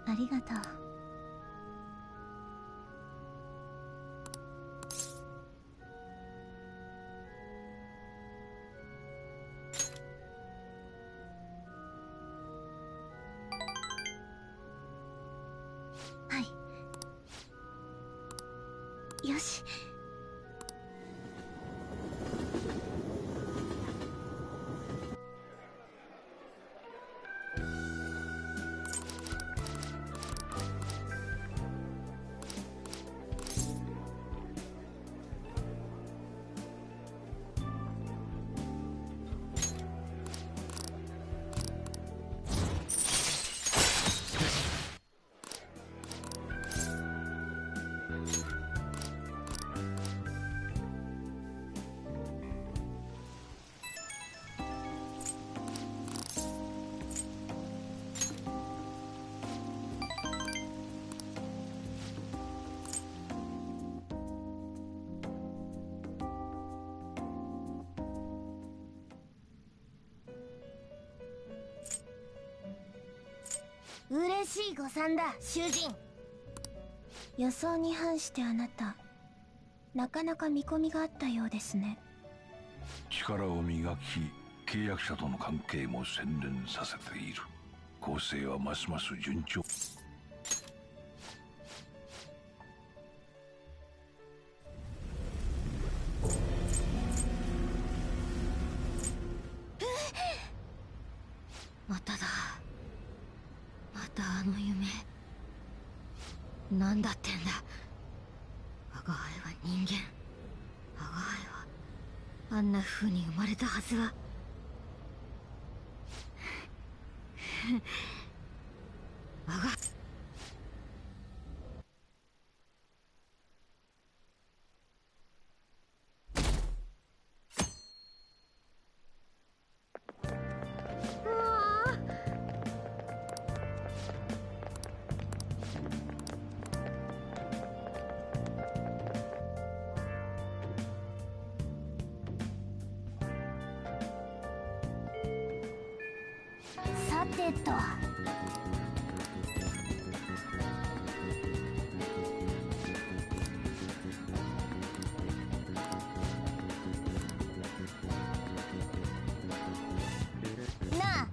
ありがとう。はい。よし。嬉しい誤算だ、囚人。予想に反してあなた、なかなか見込みがあったようですね。力を磨き、契約者との関係も洗練させている。構成はますます順調。まただ。またあの夢。なんだってんだ。我が輩は人間。我が輩はあんな風に生まれたはずは。我がさてと。なあ。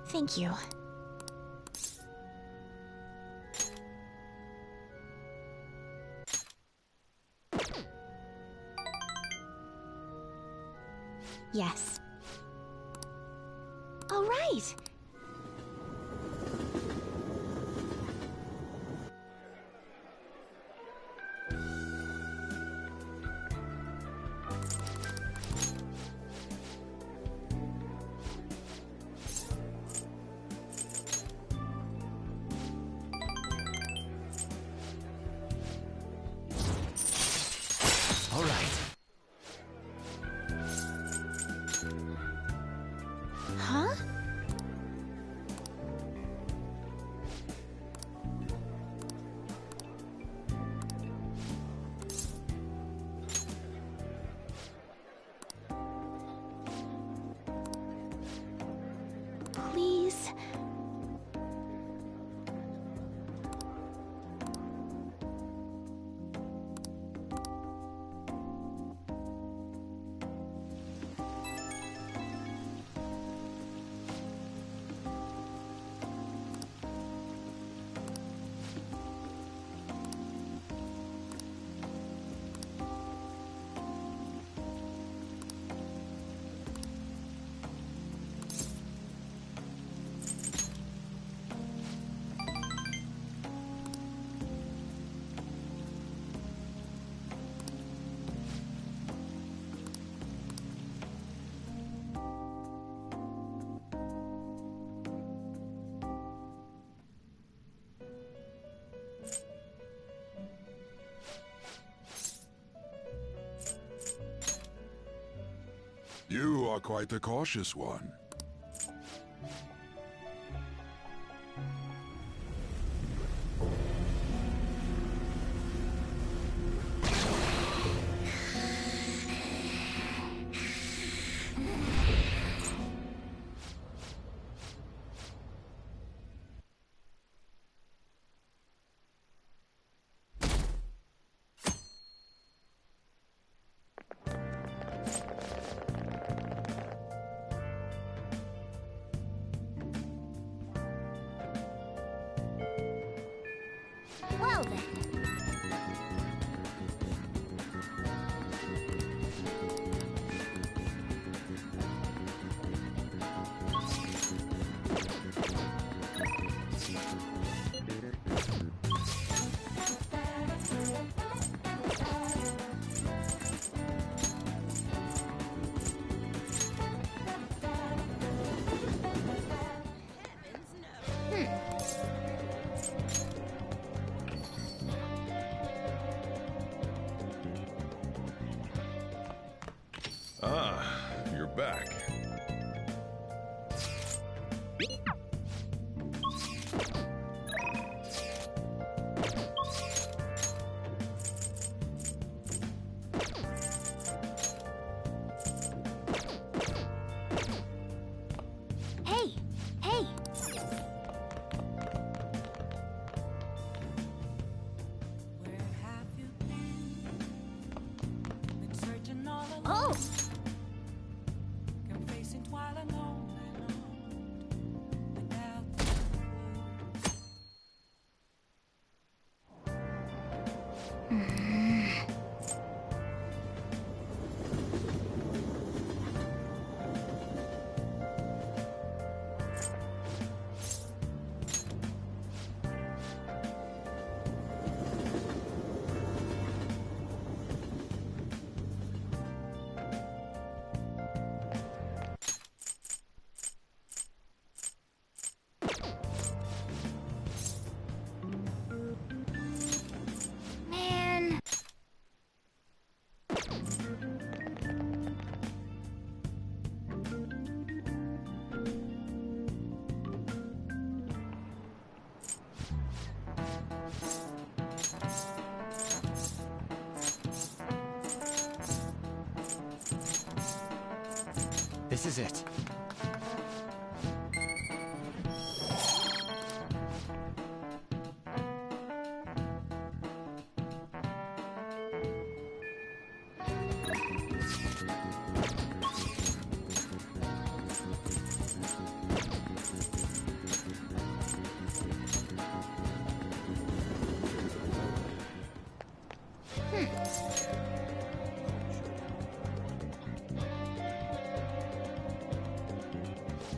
Thank you. Yes. All right. All right. Huh? Please. You are quite the cautious one. Well then. Ah, you're back. Hey! Hey! Where have you been searching all alone, Oh! confessing while alone without Man! This is it.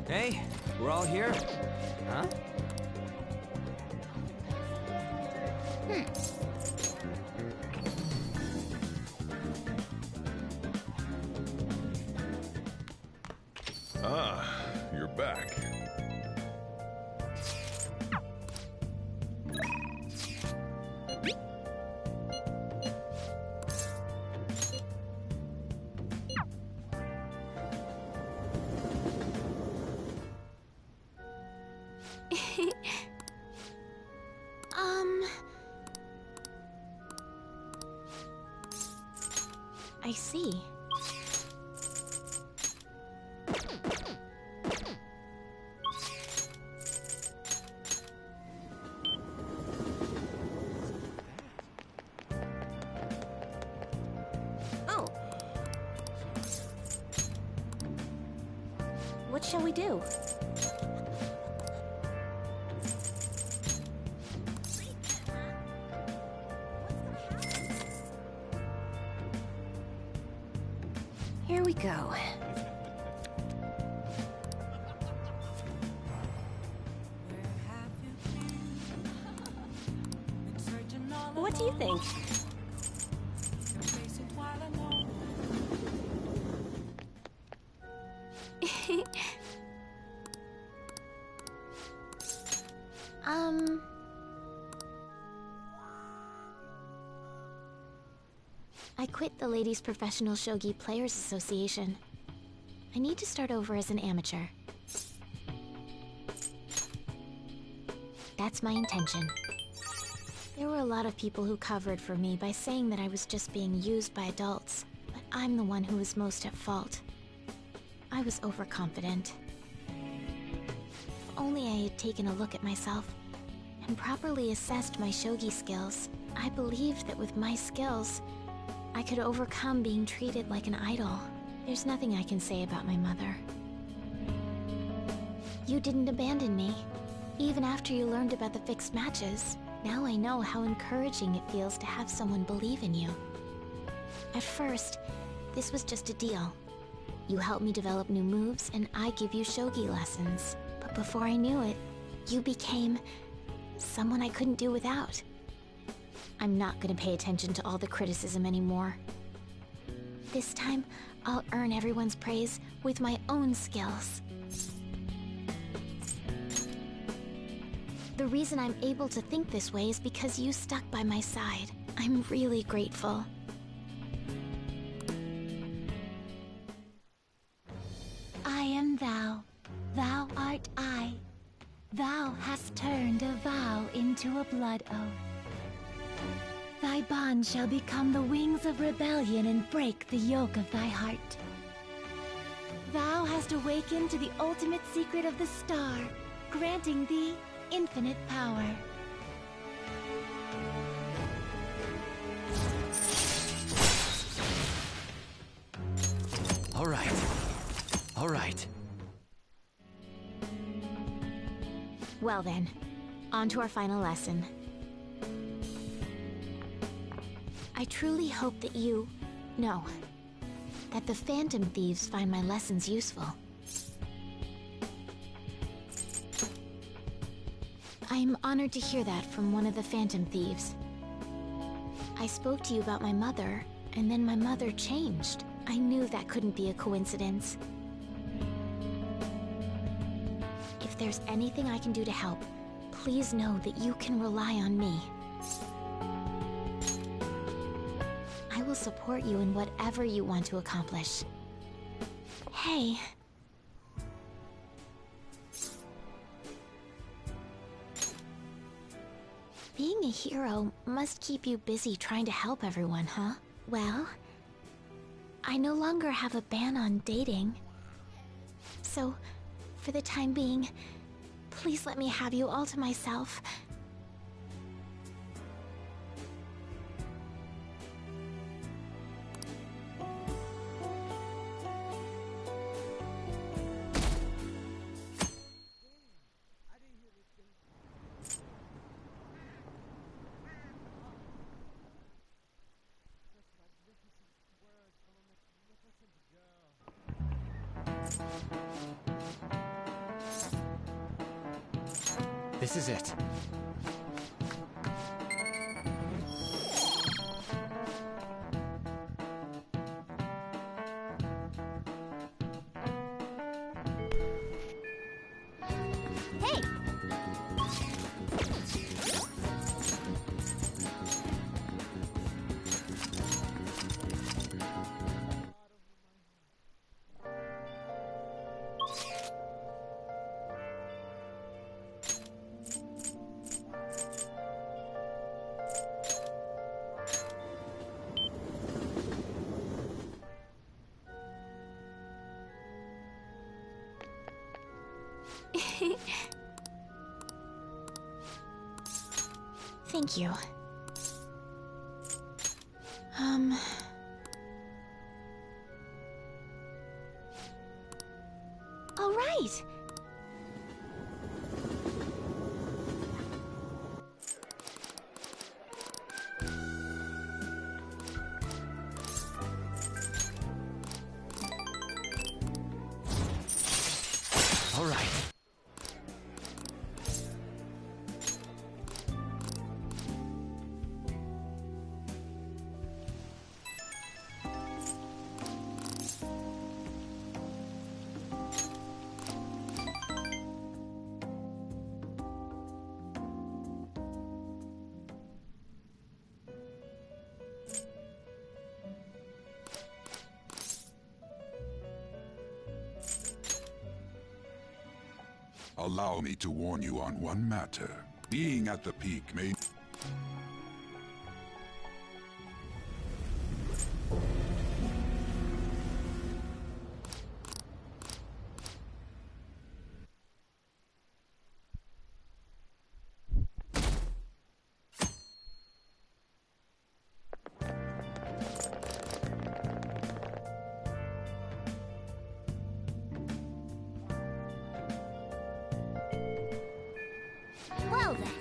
Hey, we're all here? Huh? Ah, you're back. I see. Oh. What shall we do? Here we go. What do you think? I quit the Ladies Professional Shogi Players Association. I need to start over as an amateur. That's my intention. There were a lot of people who covered for me by saying that I was just being used by adults, but I'm the one who was most at fault. I was overconfident. If only I had taken a look at myself and properly assessed my shogi skills. I believed that with my skills, I could overcome being treated like an idol. There's nothing I can say about my mother. You didn't abandon me, even after you learned about the fixed matches. Now I know how encouraging it feels to have someone believe in you. At first, this was just a deal. You help me develop new moves, and I give you shogi lessons. But before I knew it, you became someone I couldn't do without. I'm not gonna pay attention to all the criticism anymore. This time, I'll earn everyone's praise with my own skills. The reason I'm able to think this way is because you stuck by my side. I'm really grateful. I am thou. Thou art I. Thou hast turned a vow into a blood oath. Thy bond shall become the wings of rebellion and break the yoke of thy heart. Thou hast awakened to the ultimate secret of the star, granting thee infinite power. All right. All right. Well then, on to our final lesson. I truly hope that that the Phantom Thieves find my lessons useful. I'm honored to hear that from one of the Phantom Thieves. I spoke to you about my mother, and then my mother changed. I knew that couldn't be a coincidence. If there's anything I can do to help, please know that you can rely on me. I will support you in whatever you want to accomplish. Hey. Being a hero must keep you busy trying to help everyone, huh? Well, I no longer have a ban on dating. So, for the time being, please let me have you all to myself. This is it. Hey! Thank you. All right. All right. Allow me to warn you on one matter. Being at the peak may... Well then.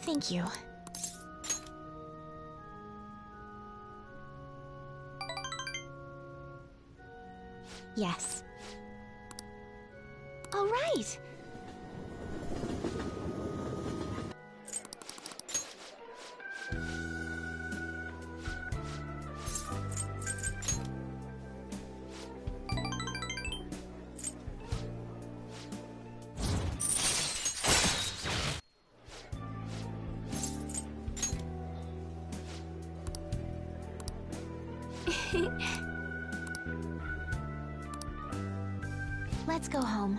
Thank you. Yes. All right. Let's go home.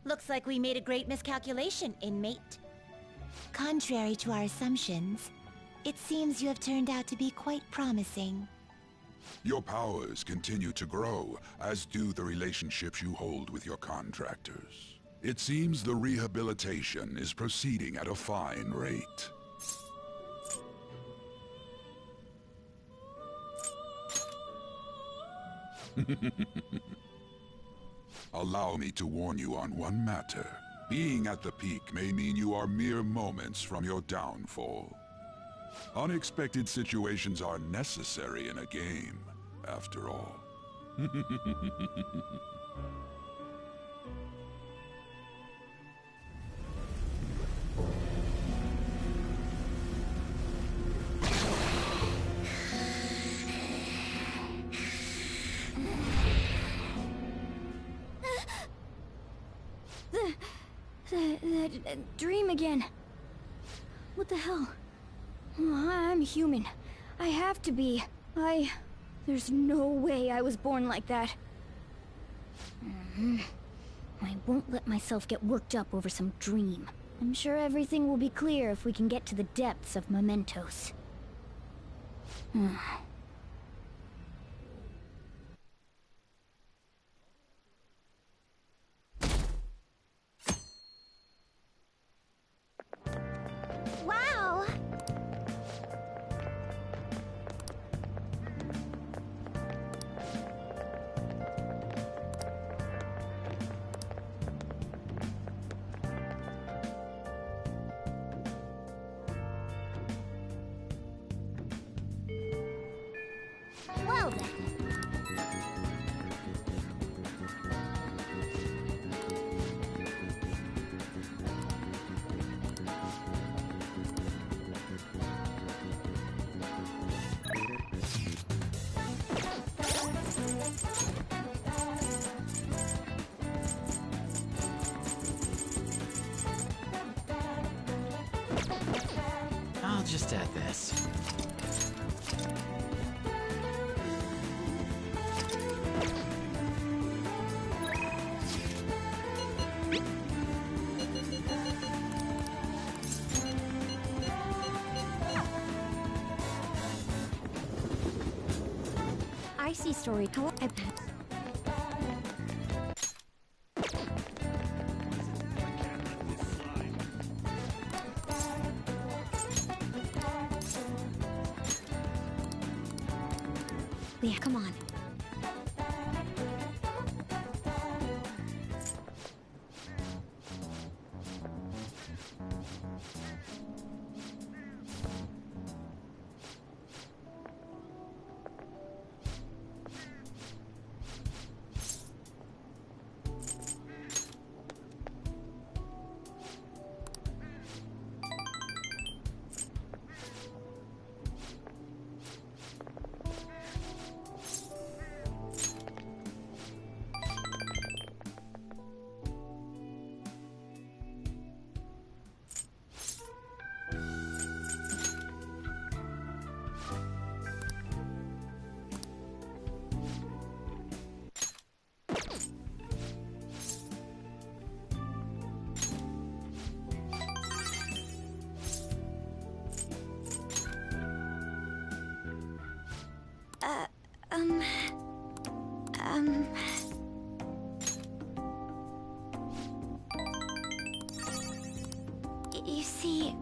Looks like we made a great miscalculation, inmate. Contrary to our assumptions, it seems you have turned out to be quite promising. Your powers continue to grow, as do the relationships you hold with your contractors. It seems the rehabilitation is proceeding at a fine rate. Allow me to warn you on one matter. Being at the peak may mean you are mere moments from your downfall. Unexpected situations are necessary in a game, after all. That dream again. What the hell? Oh, I'm human. I have to be. There's no way I was born like that. I won't let myself get worked up over some dream. I'm sure everything will be clear if we can get to the depths of mementos. Wow! Well then. I'll just add this. I see story. Leah, come on. Um... You see...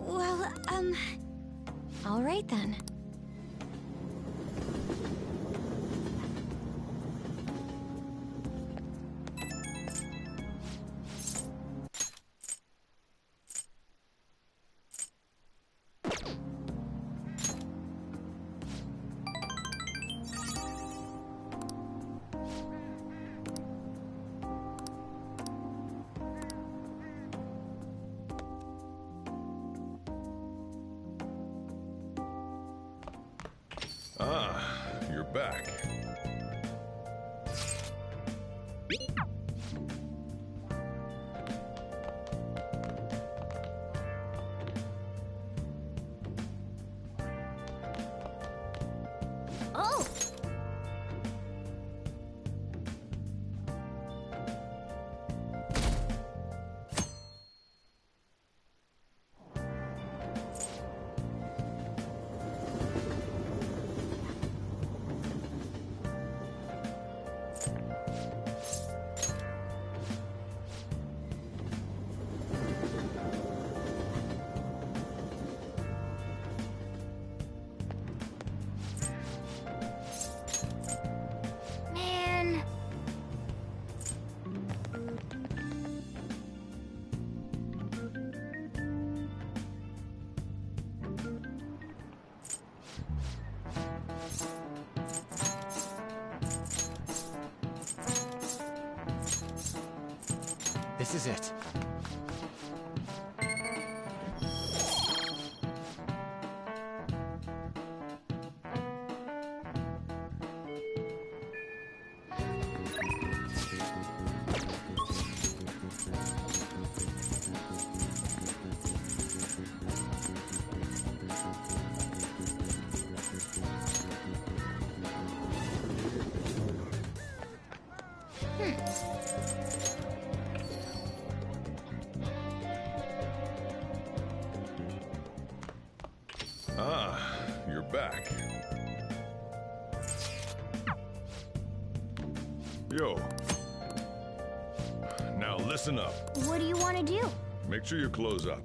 Well, all right then. Ah, you're back. Oh! Man... This is it. Ah, you're back. Yo. Now listen up. What do you want to do? Make sure you close up.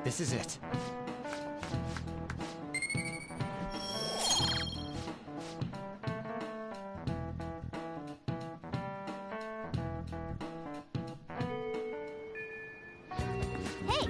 This is it. Hey!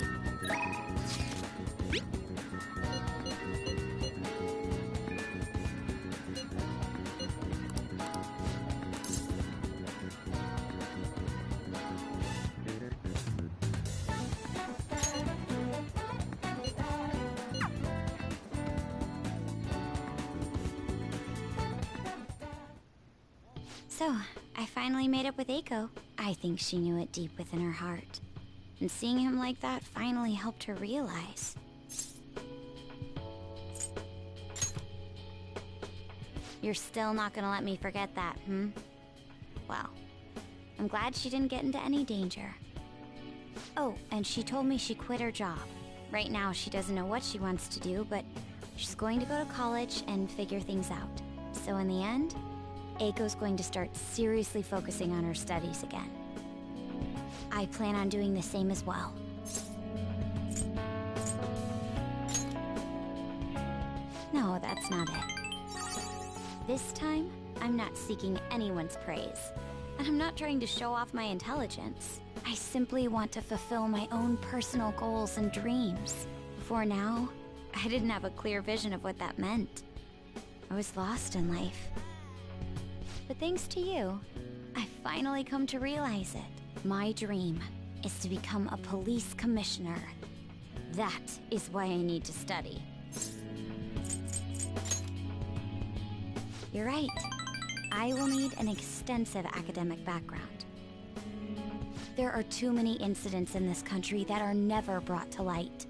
So, I finally made up with Eiko. I think she knew it deep within her heart. And seeing him like that finally helped her realize. You're still not gonna let me forget that, hmm? Well, I'm glad she didn't get into any danger. Oh, and she told me she quit her job. Right now, she doesn't know what she wants to do, but she's going to go to college and figure things out. So in the end, Eiko's going to start seriously focusing on her studies again. I plan on doing the same as well. No, that's not it. This time, I'm not seeking anyone's praise. And I'm not trying to show off my intelligence. I simply want to fulfill my own personal goals and dreams. Before now, I didn't have a clear vision of what that meant. I was lost in life. But thanks to you, I finally come to realize it. My dream is to become a police commissioner. That is why I need to study. You're right. I will need an extensive academic background. There are too many incidents in this country that are never brought to light.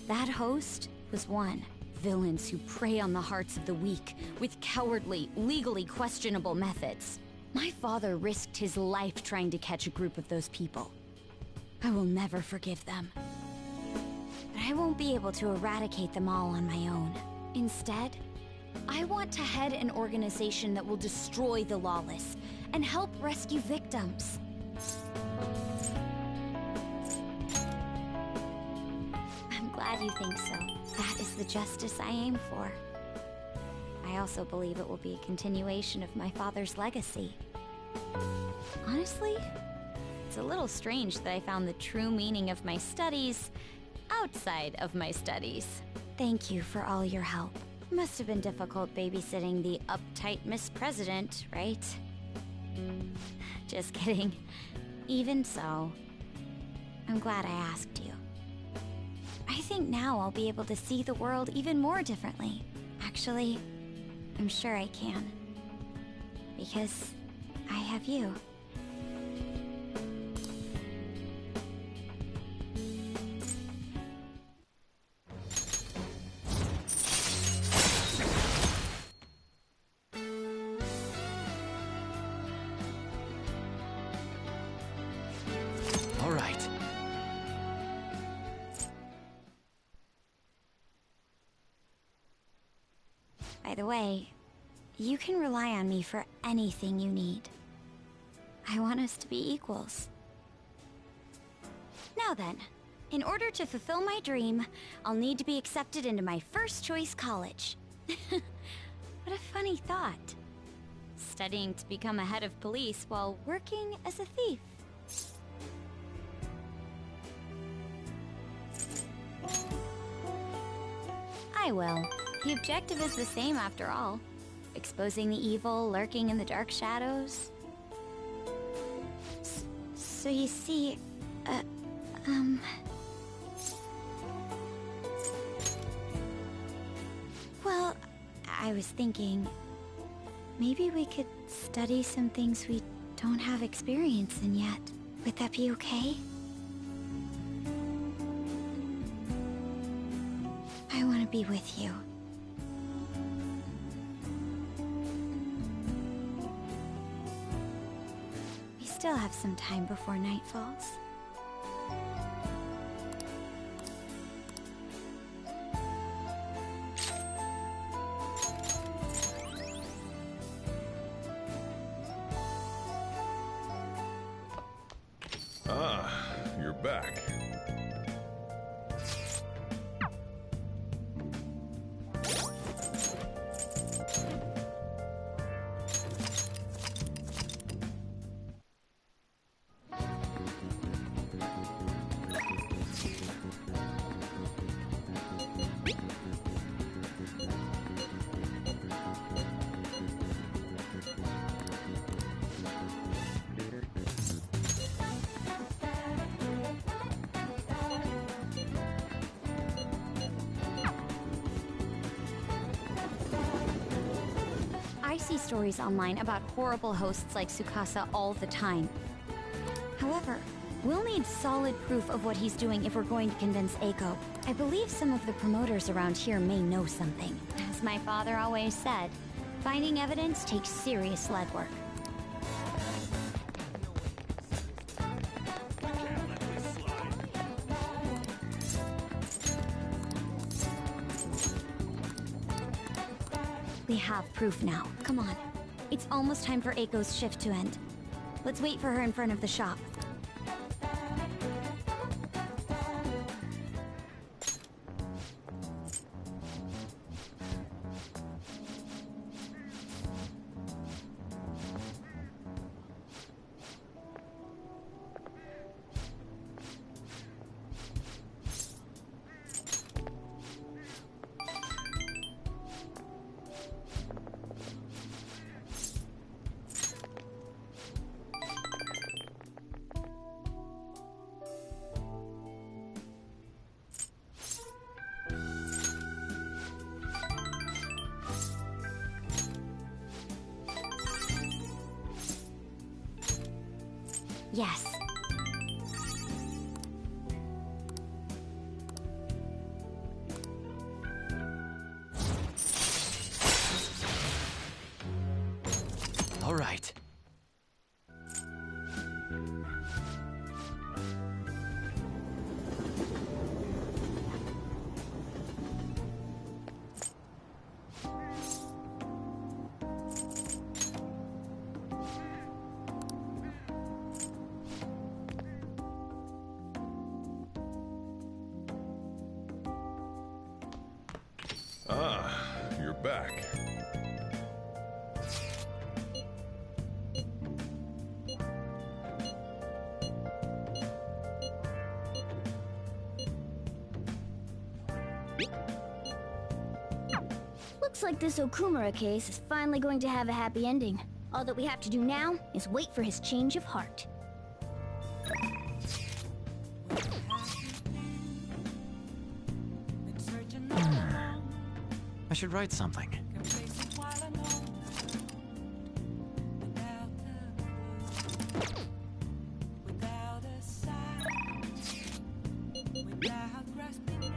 That host was one. Villains who prey on the hearts of the weak with cowardly, legally questionable methods. My father risked his life trying to catch a group of those people. I will never forgive them. But I won't be able to eradicate them all on my own. Instead, I want to head an organization that will destroy the lawless and help rescue victims. I'm glad you think so. That is the justice I aim for. I also believe it will be a continuation of my father's legacy. Honestly, it's a little strange that I found the true meaning of my studies outside of my studies. Thank you for all your help. Must have been difficult babysitting the uptight Miss President, right? Just kidding. Even so, I'm glad I asked you. I think now I'll be able to see the world even more differently. Actually, I'm sure I can. Because I have you. All right. By the way, you can rely on me for anything you need. I want us to be equals. Now then, in order to fulfill my dream, I'll need to be accepted into my first choice college. What a funny thought. Studying to become a head of police while working as a thief. I will. The objective is the same after all. Exposing the evil lurking in the dark shadows. So you see, well, I was thinking, maybe we could study some things we don't have experience in yet. Would that be okay? I want to be with you. We still have some time before night falls. Ah, you're back. see stories online about horrible hosts like Tsukasa all the time. However, we'll need solid proof of what he's doing if we're going to convince Eiko. I believe some of the promoters around here may know something. As my father always said, finding evidence takes serious legwork. We have proof now. Come on. It's almost time for Eiko's shift to end. Let's wait for her in front of the shop. Yes. All right. Ah, you're back. Looks like this Okumura case is finally going to have a happy ending. All that we have to do now is wait for his change of heart. Been searching all along, I should write something. complacent while alone. Without a sign, without grasping it.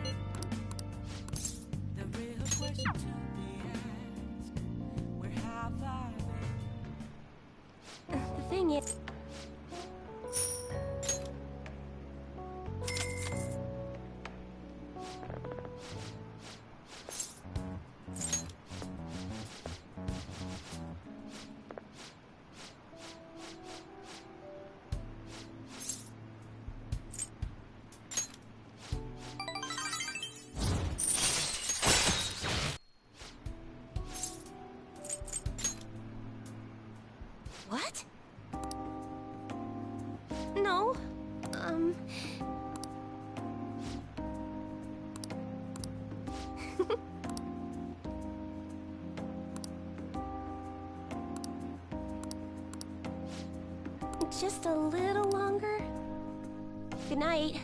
The real question to be asked: where have I been? The thing is... What? No. Just a little longer. Good night.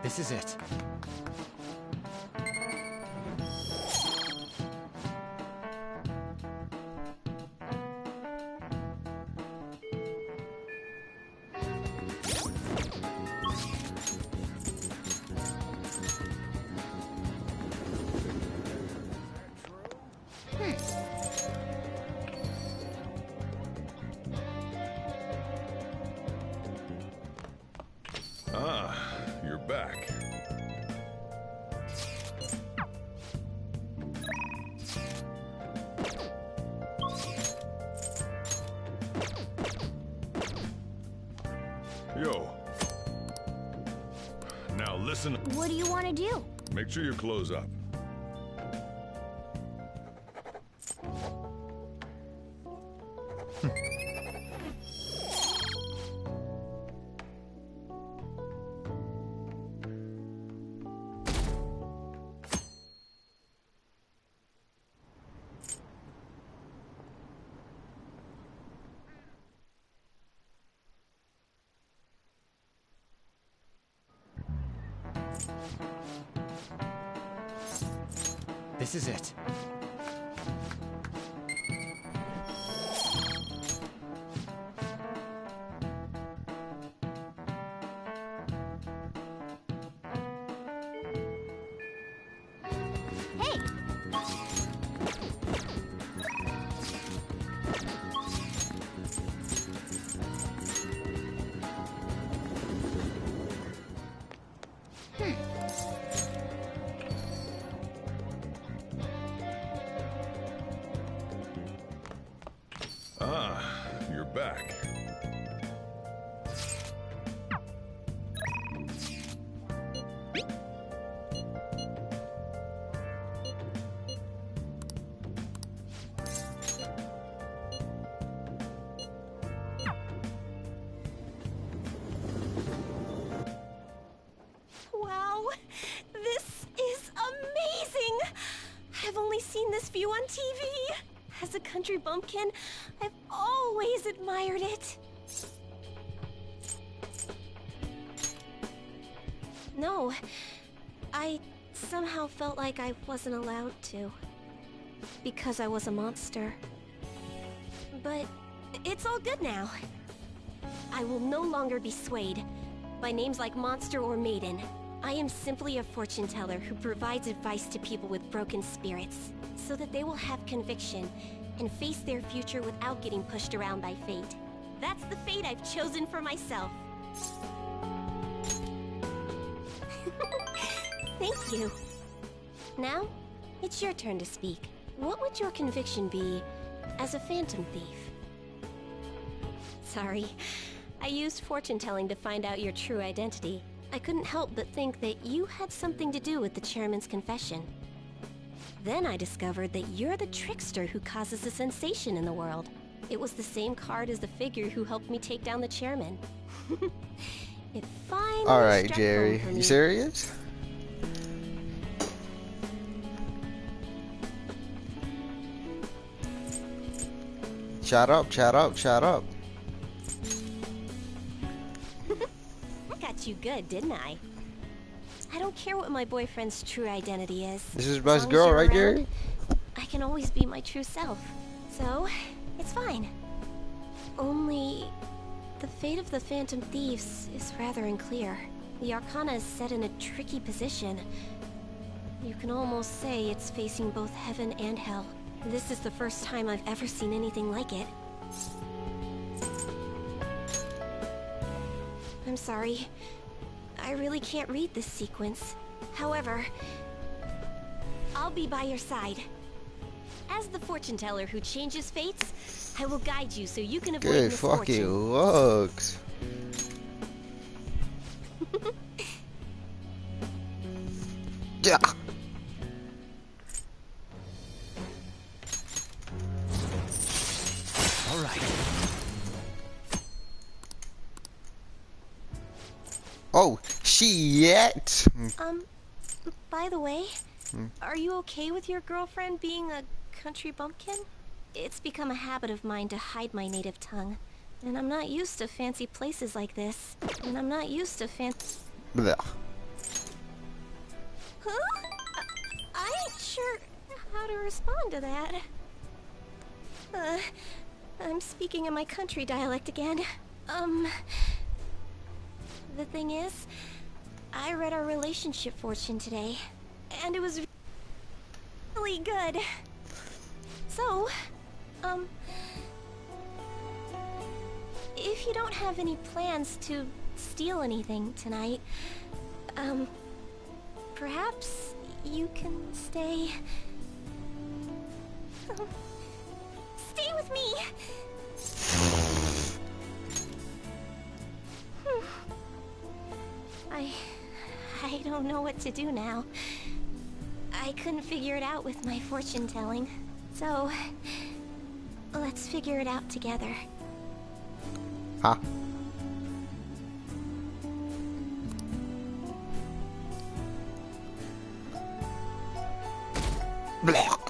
This is it. Ah, you're back. Yo. Now listen. What do you want to do? Make sure you close up. This is it. Hey! Ah, you're back. Wow, this is amazing! I've only seen this view on TV. As a country bumpkin, I've always admired it. No, I somehow felt like I wasn't allowed to. Because I was a monster. But it's all good now. I will no longer be swayed by names like monster or maiden. I am simply a fortune teller who provides advice to people with broken spirits, so that they will have conviction and face their future without getting pushed around by fate. That's the fate I've chosen for myself. Thank you. Now, it's your turn to speak. What would your conviction be as a phantom thief? Sorry, I used fortune telling to find out your true identity. I couldn't help but think that you had something to do with the chairman's confession. Then I discovered that you're the trickster who causes a sensation in the world. It was the same card as the figure who helped me take down the chairman. It finally Alright, struck Jerry. home for You me. serious? Shut up, shut up, shut up. I got you good, didn't I? I don't care what my boyfriend's true identity is. This is As best long as girl, you're right, around, Jerry? I can always be my true self. So, it's fine. Only, the fate of the Phantom Thieves is rather unclear. The Arcana is set in a tricky position. You can almost say it's facing both heaven and hell. This is the first time I've ever seen anything like it. I'm sorry. I really can't read this sequence. However, I'll be by your side. As the fortune teller who changes fates, I will guide you so you can avoid Good misfortune. fucking looks. Yeah. All right. Oh, shit. By the way, are you okay with your girlfriend being a country bumpkin? It's become a habit of mine to hide my native tongue. And I'm not used to fancy places like this. And I'm not used to Blah. Huh? I ain't sure how to respond to that. I'm speaking in my country dialect again. The thing is, I read our relationship fortune today, and it was really good. So, if you don't have any plans to steal anything tonight. Perhaps you can stay... Stay with me! I don't know what to do now. I couldn't figure it out with my fortune telling. So, let's figure it out together. Huh? Block.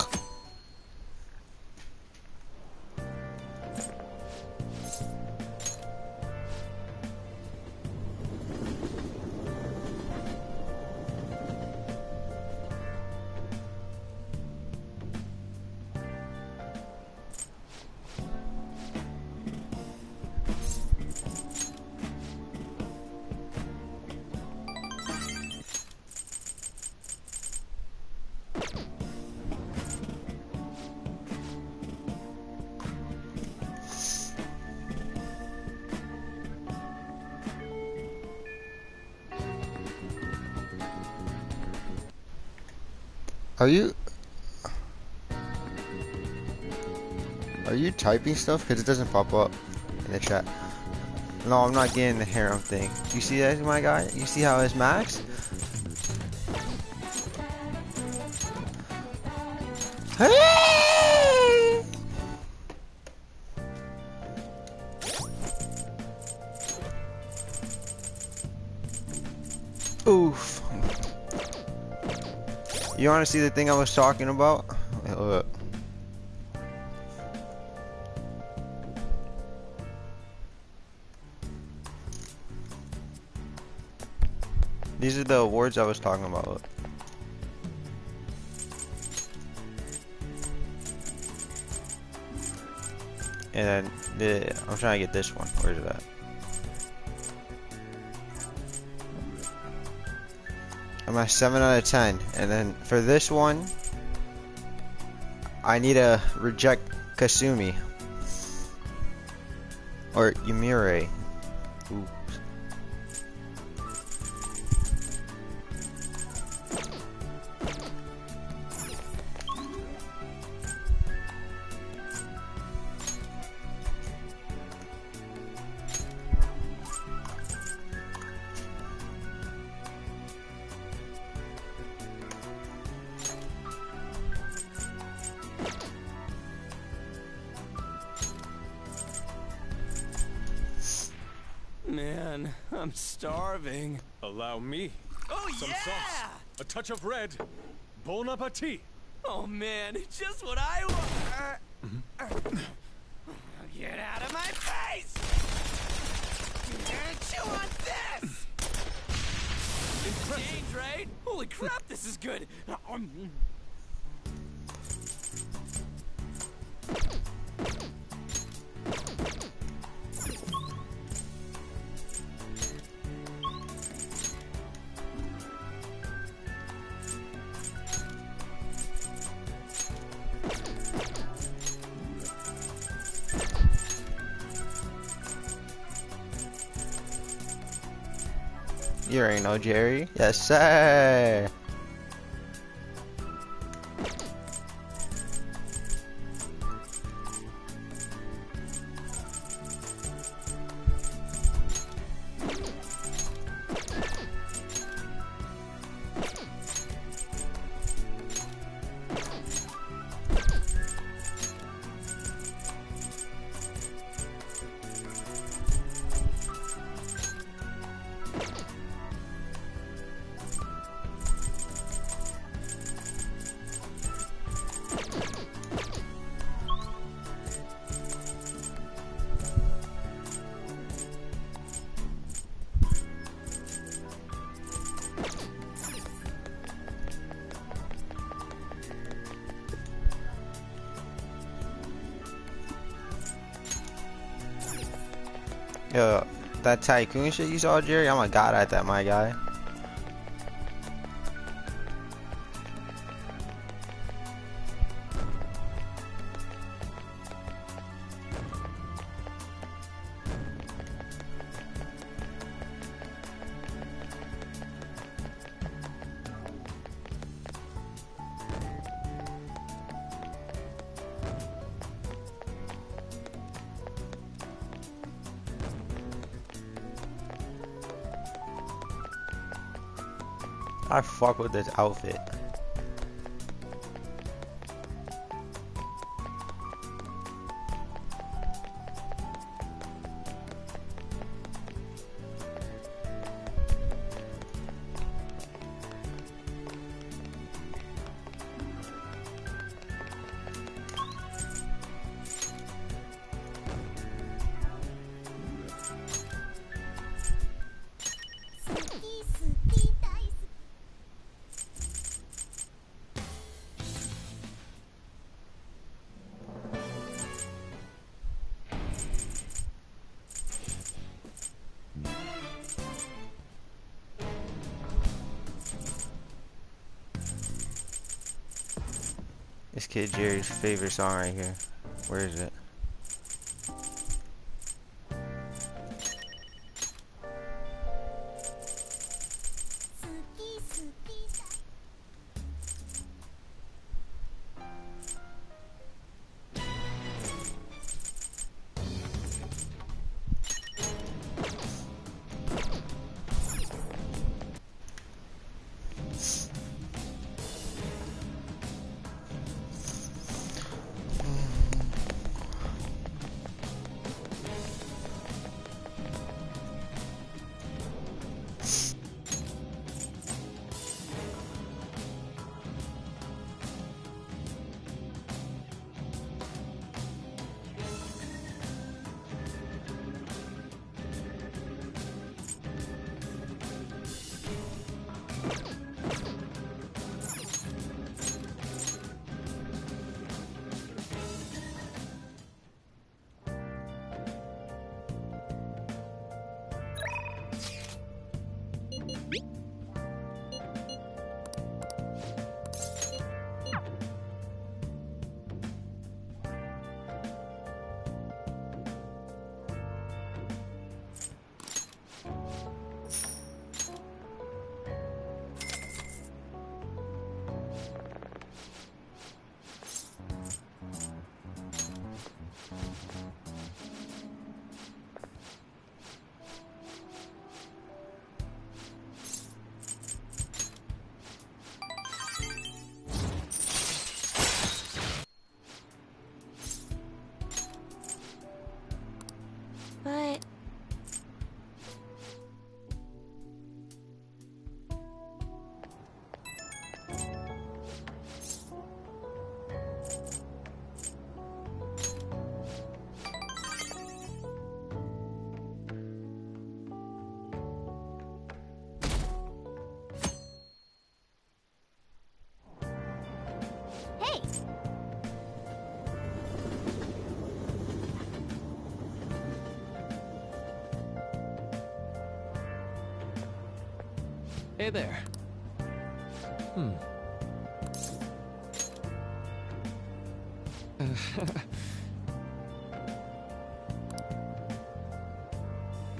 Are you typing stuff? Because it doesn't pop up in the chat. No, I'm not getting the harem thing. You see that, my guy? You see how it's max? Hey! Oof. You want to see the thing I was talking about? Wait, hold up. These are the awards I was talking about. And then I'm trying to get this one. Where's it at? I'm at 7 out of 10. And then for this one, I need to reject Kasumi. Or Yumire. Ooh. Man, I'm starving. Allow me. Oh, Some yeah! sauce, a touch of red. Bon appetit. Oh, man, just what I want. Get out of my face! Chew on this! Exchange, right? Holy crap, this is good. You already know, Jerry. Yes, sir. Yo, that tycoon shit you saw, Jerry, I'm a god at that, my guy. I fuck with this outfit. This kid Jerry's favorite song right here. Where is it? But... Hey! Hey there.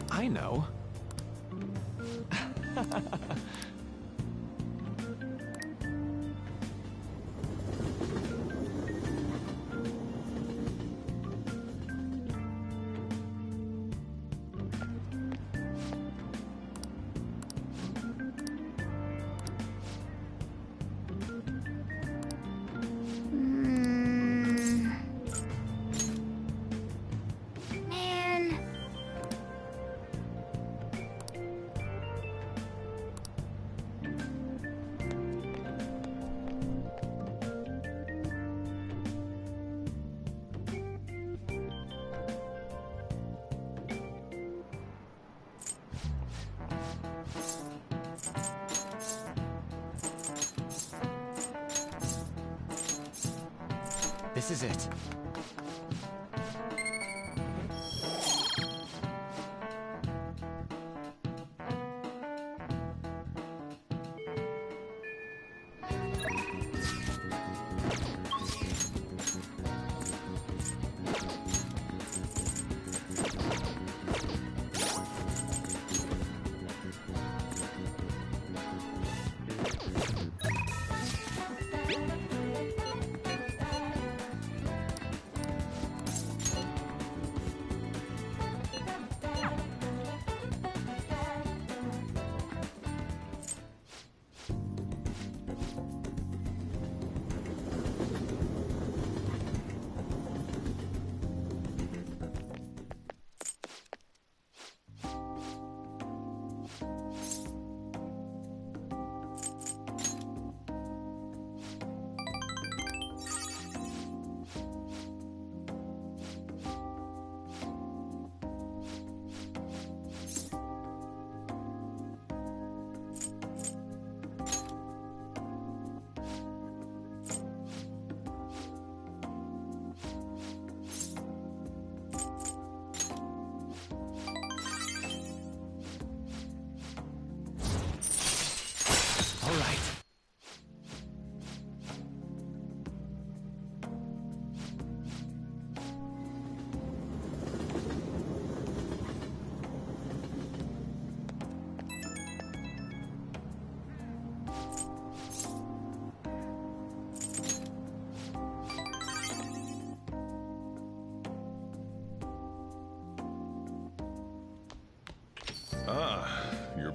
I know. Man. This is it.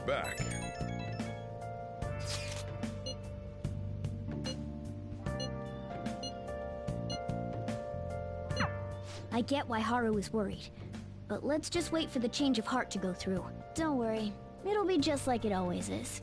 back. I get why Haru is worried, but let's just wait for the change of heart to go through. Don't worry, it'll be just like it always is.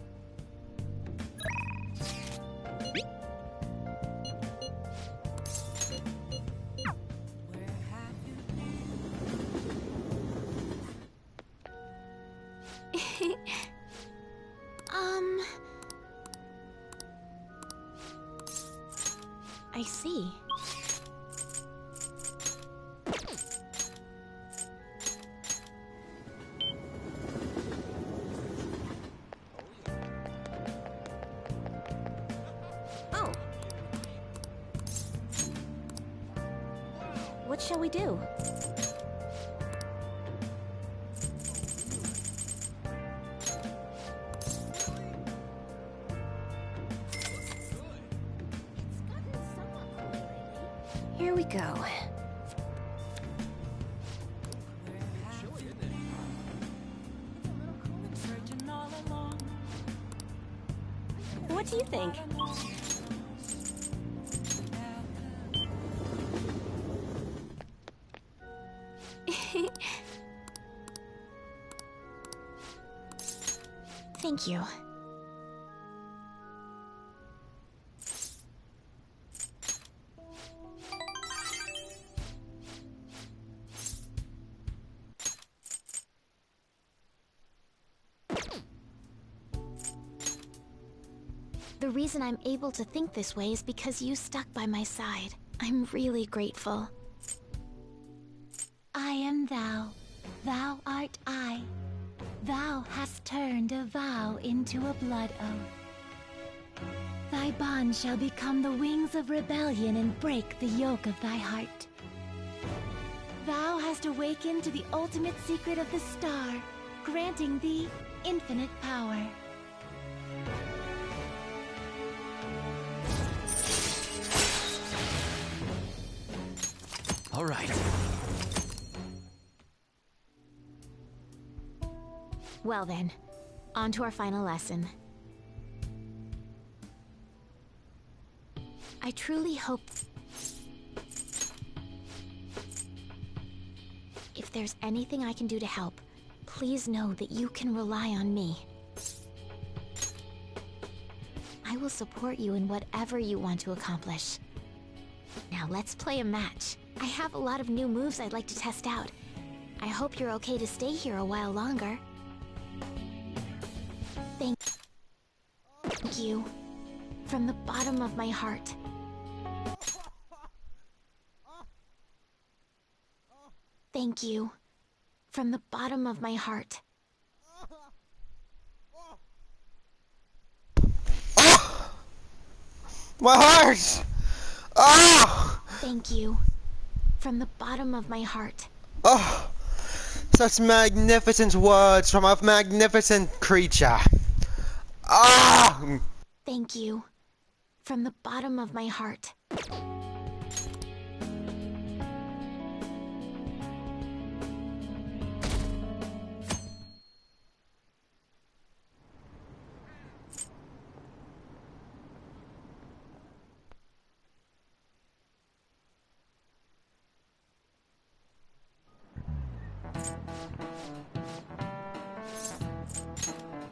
I see. Oh. What shall we do? Here we go. What do you think? Thank you. The reason I'm able to think this way is because you stuck by my side. I'm really grateful. I am thou, thou art I. Thou hast turned a vow into a blood oath. Thy bond shall become the wings of rebellion and break the yoke of thy heart. Thou hast awakened to the ultimate secret of the star, granting thee infinite power. All right. Well then, on to our final lesson. I truly hope... If there's anything I can do to help, please know that you can rely on me. I will support you in whatever you want to accomplish. Now let's play a match. I have a lot of new moves I'd like to test out. I hope you're okay to stay here a while longer. Thank you. From the bottom of my heart. Thank you. From the bottom of my heart. My heart! Ah! Thank you. From the bottom of my heart. Oh, such magnificent words from a magnificent creature. Ah! Thank you. From the bottom of my heart.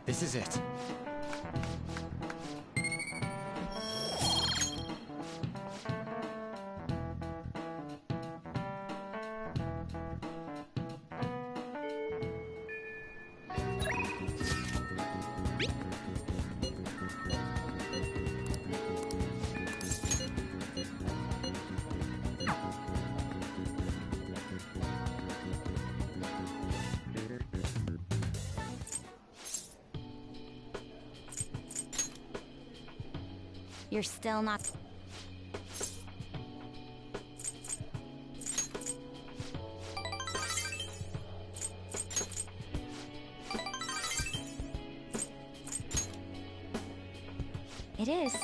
This is it. You're still not... It is.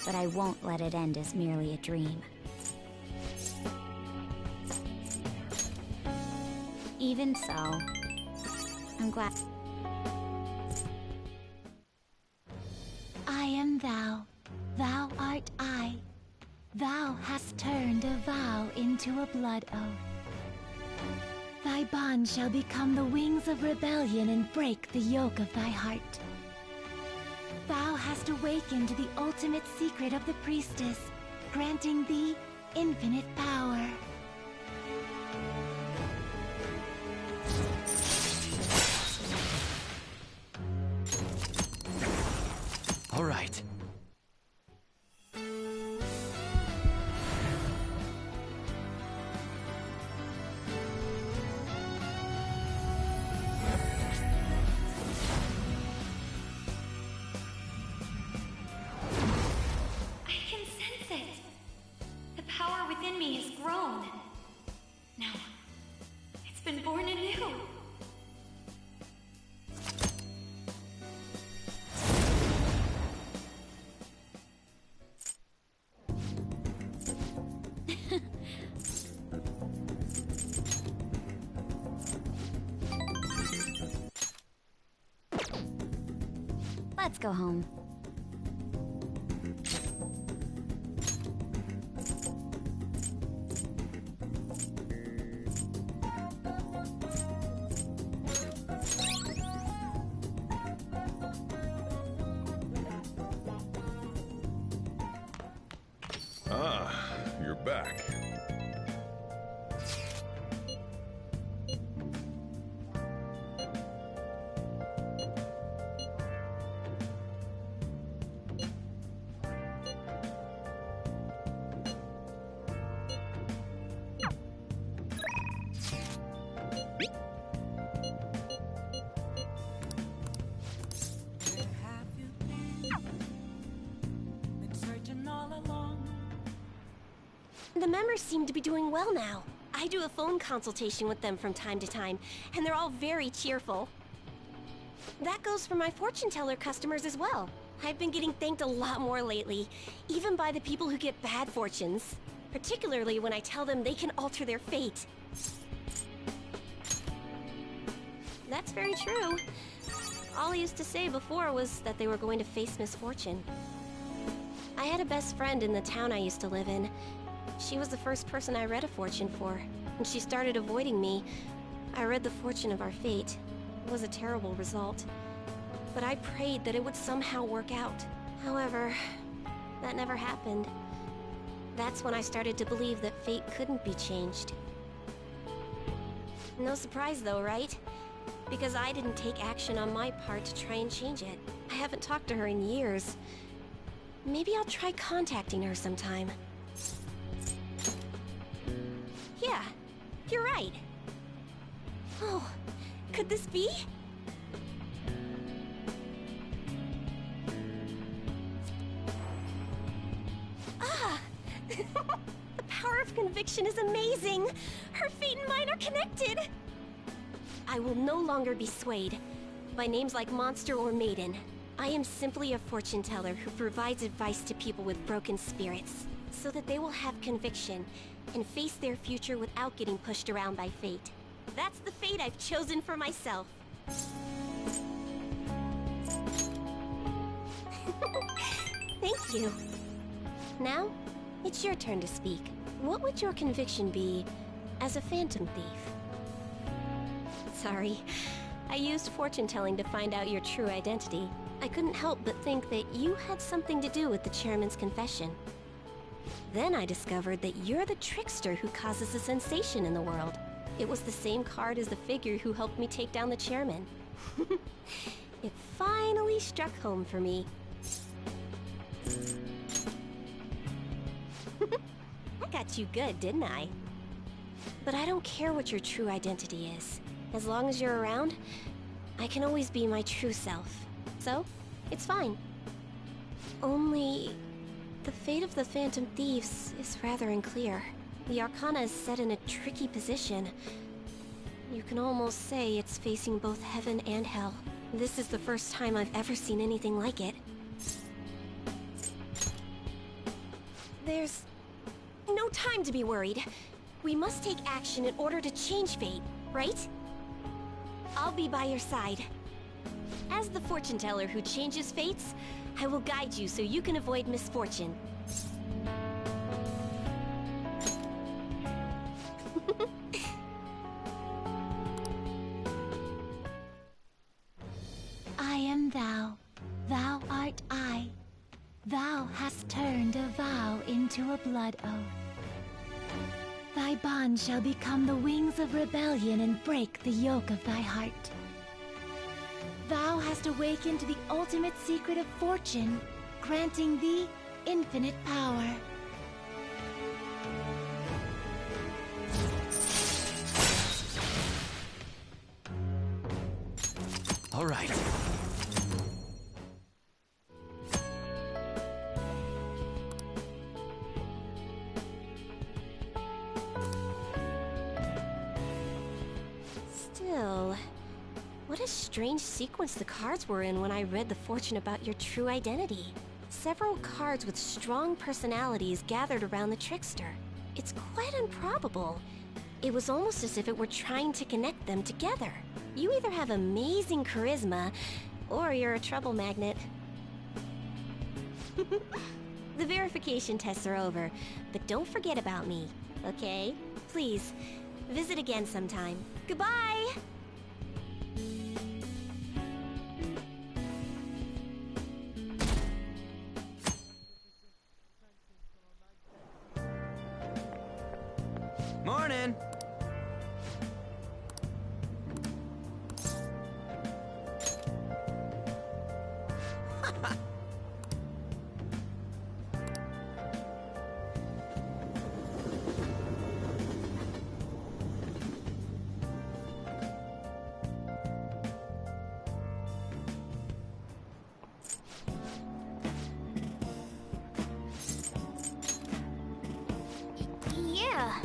But I won't let it end as merely a dream. Even so, I'm glad... am thou, thou art I. Thou hast turned a vow into a blood oath. Thy bond shall become the wings of rebellion and break the yoke of thy heart. Thou hast awakened the ultimate secret of the priestess, granting thee infinite power. All right. Let's go home. Ah, you're back. The members seem to be doing well now. I do a phone consultation with them from time to time, and they're all very cheerful. That goes for my fortune teller customers as well. I've been getting thanked a lot more lately, even by the people who get bad fortunes. Particularly when I tell them they can alter their fate. That's very true. All I used to say before was that they were going to face misfortune. I had a best friend in the town I used to live in. She was the first person I read a fortune for. When she started avoiding me, I read the fortune of our fate. It was a terrible result. But I prayed that it would somehow work out. However, that never happened. That's when I started to believe that fate couldn't be changed. No surprise though, right? Because I didn't take action on my part to try and change it. I haven't talked to her in years. Maybe I'll try contacting her sometime. Yeah, you're right. Oh, could this be? Ah! The power of conviction is amazing! Her fate and mine are connected! I will no longer be swayed by names like monster or maiden. I am simply a fortune teller who provides advice to people with broken spirits, so that they will have conviction and face their future without getting pushed around by fate. That's the fate I've chosen for myself. Thank you. Now, it's your turn to speak. What would your conviction be as a phantom thief? Sorry, I used fortune telling to find out your true identity. I couldn't help but think that you had something to do with the chairman's confession. Then I discovered that you're the trickster who causes a sensation in the world. It was the same card as the figure who helped me take down the chairman. It finally struck home for me. I got you good, didn't I? But I don't care what your true identity is. As long as you're around, I can always be my true self. So, it's fine. Only, the fate of the Phantom Thieves is rather unclear. The Arcana is set in a tricky position. You can almost say it's facing both heaven and hell. This is the first time I've ever seen anything like it. There's no time to be worried. We must take action in order to change fate, right? I'll be by your side. As the fortune teller who changes fates, I will guide you so you can avoid misfortune. I am thou, thou art I. Thou hast turned a vow into a blood oath. Thy bond shall become the wings of rebellion and break the yoke of thy heart. Thou hast awakened to the ultimate secret of fortune, granting thee infinite power. All right. Still, what a strange sequence the cards were in when I read the fortune about your true identity. Several cards with strong personalities gathered around the trickster. It's quite improbable. It was almost as if it were trying to connect them together. You either have amazing charisma, or you're a trouble magnet. The verification tests are over, but don't forget about me, okay? Please, visit again sometime. Goodbye! Morning! Yeah.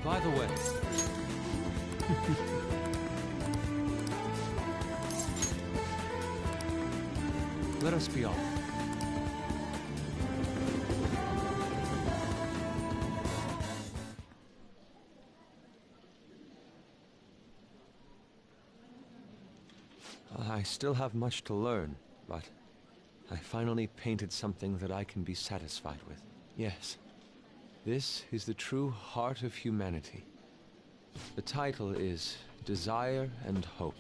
By the way... Let us be off. I still have much to learn, but I finally painted something that I can be satisfied with. Yes. This is the true heart of humanity. The title is Desire and Hope.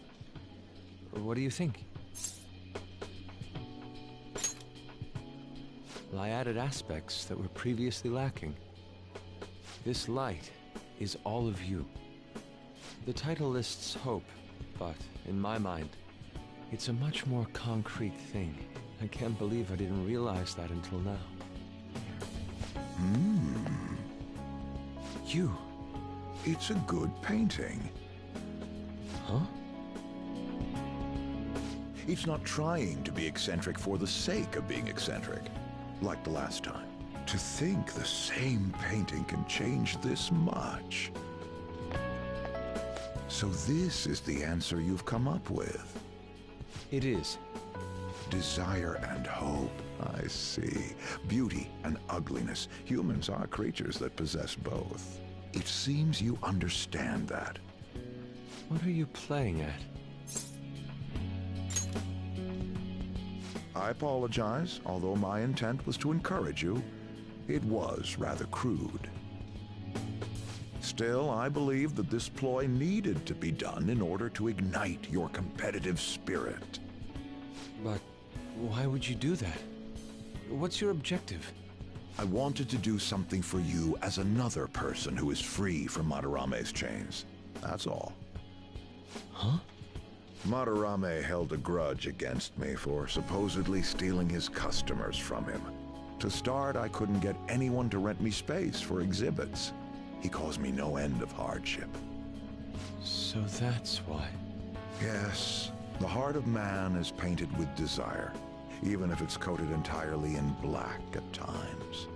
What do you think? Well, I added aspects that were previously lacking. This light is all of you. The title lists hope, but in my mind, it's a much more concrete thing. I can't believe I didn't realize that until now. You. It's a good painting. Huh? It's not trying to be eccentric for the sake of being eccentric, like the last time. To think the same painting can change this much. So this is the answer you've come up with. It is. Desire and hope. I see. Beauty and ugliness. Humans are creatures that possess both. It seems you understand that. What are you playing at? I apologize, although my intent was to encourage you. It was rather crude. Still, I believe that this ploy needed to be done in order to ignite your competitive spirit. But why would you do that? What's your objective? I wanted to do something for you as another person who is free from Madarame's chains. That's all. Huh? Madarame held a grudge against me for supposedly stealing his customers from him. To start, I couldn't get anyone to rent me space for exhibits. He caused me no end of hardship. So that's why. Yes, the heart of man is painted with desire, even if it's coated entirely in black at times.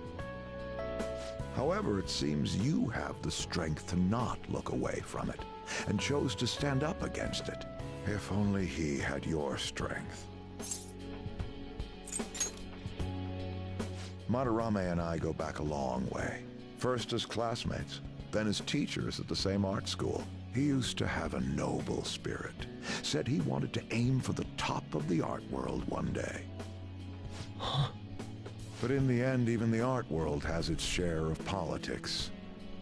However, it seems you have the strength to not look away from it, and chose to stand up against it. If only he had your strength. Madarame and I go back a long way. First as classmates, then as teachers at the same art school. He used to have a noble spirit. Said he wanted to aim for the top of the art world one day. But in the end, even the art world has its share of politics.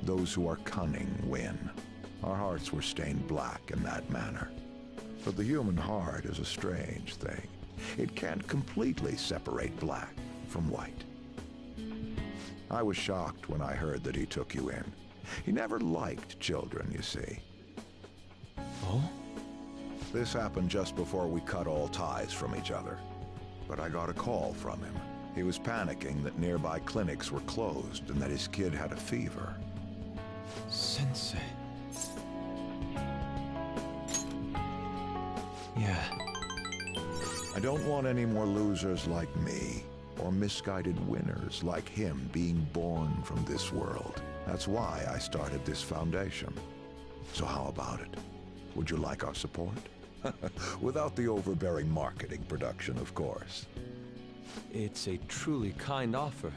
Those who are cunning win. Our hearts were stained black in that manner. But the human heart is a strange thing. It can't completely separate black from white. I was shocked when I heard that he took you in. He never liked children, you see. Oh? This happened just before we cut all ties from each other. But I got a call from him. He was panicking that nearby clinics were closed and that his kid had a fever. Sensei. Yeah. I don't want any more losers like me, or misguided winners like him being born from this world. That's why I started this foundation. So how about it? Would you like our support? Without the overbearing marketing production, of course. It's a truly kind offer.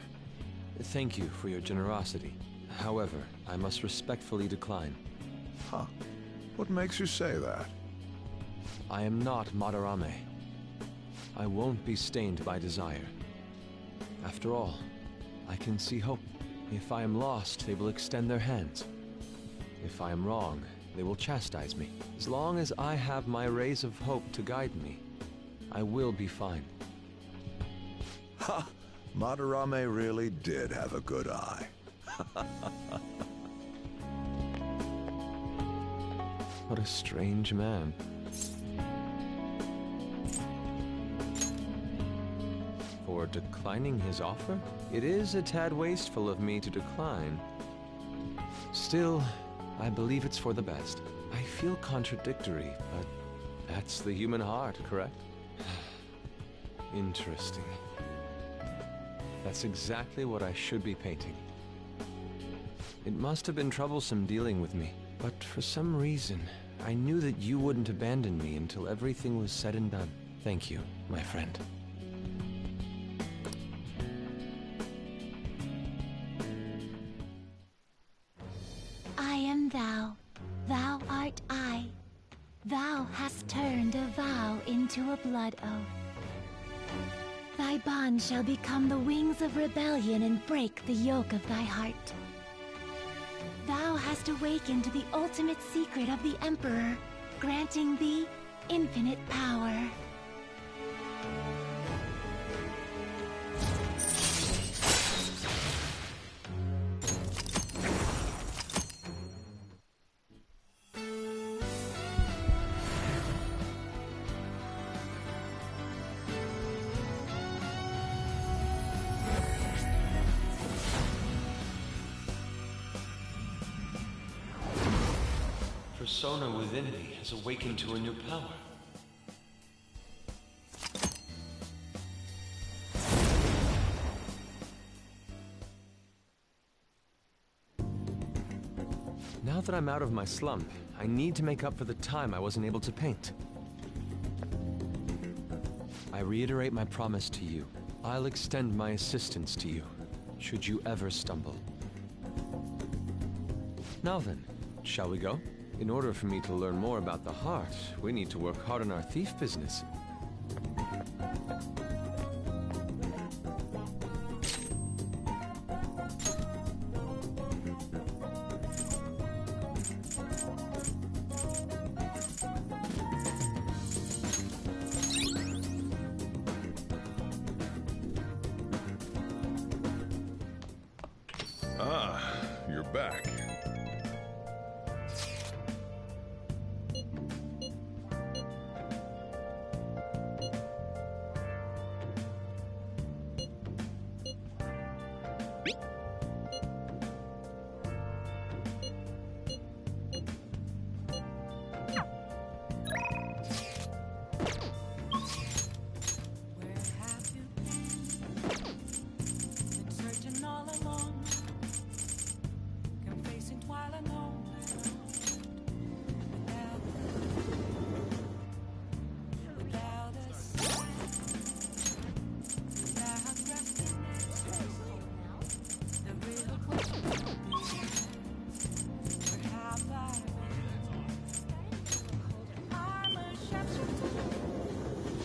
Thank you for your generosity. However, I must respectfully decline. Huh. What makes you say that? I am not Madarame. I won't be stained by desire. After all, I can see hope. If I am lost, they will extend their hands. If I am wrong, they will chastise me. As long as I have my rays of hope to guide me, I will be fine. Ha! Madarame really did have a good eye. What a strange man. For declining his offer? It is a tad wasteful of me to decline. Still, I believe it's for the best. I feel contradictory, but that's the human heart, correct? Interesting. That's exactly what I should be painting. It must have been troublesome dealing with me, but for some reason, I knew that you wouldn't abandon me until everything was said and done. Thank you, my friend. I am thou, thou art I. Thou hast turned a vow into a blood oath. Thy bond shall become the wings of rebellion and break the yoke of thy heart. Thou hast awakened the ultimate secret of the Emperor, granting thee infinite power. Persona within me has awakened to a new power. Now that I'm out of my slump, I need to make up for the time I wasn't able to paint. I reiterate my promise to you. I'll extend my assistance to you, should you ever stumble. Now then, shall we go? In order for me to learn more about the heart, we need to work hard on our thief business. Ah, you're back.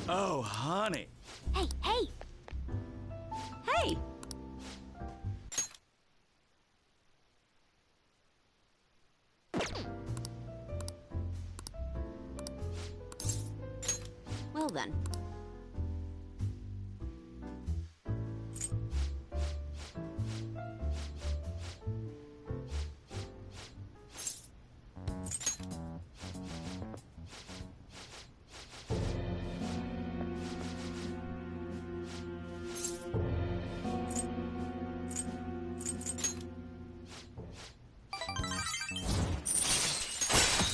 Oh, honey. Hey, hey! Hey! Well then.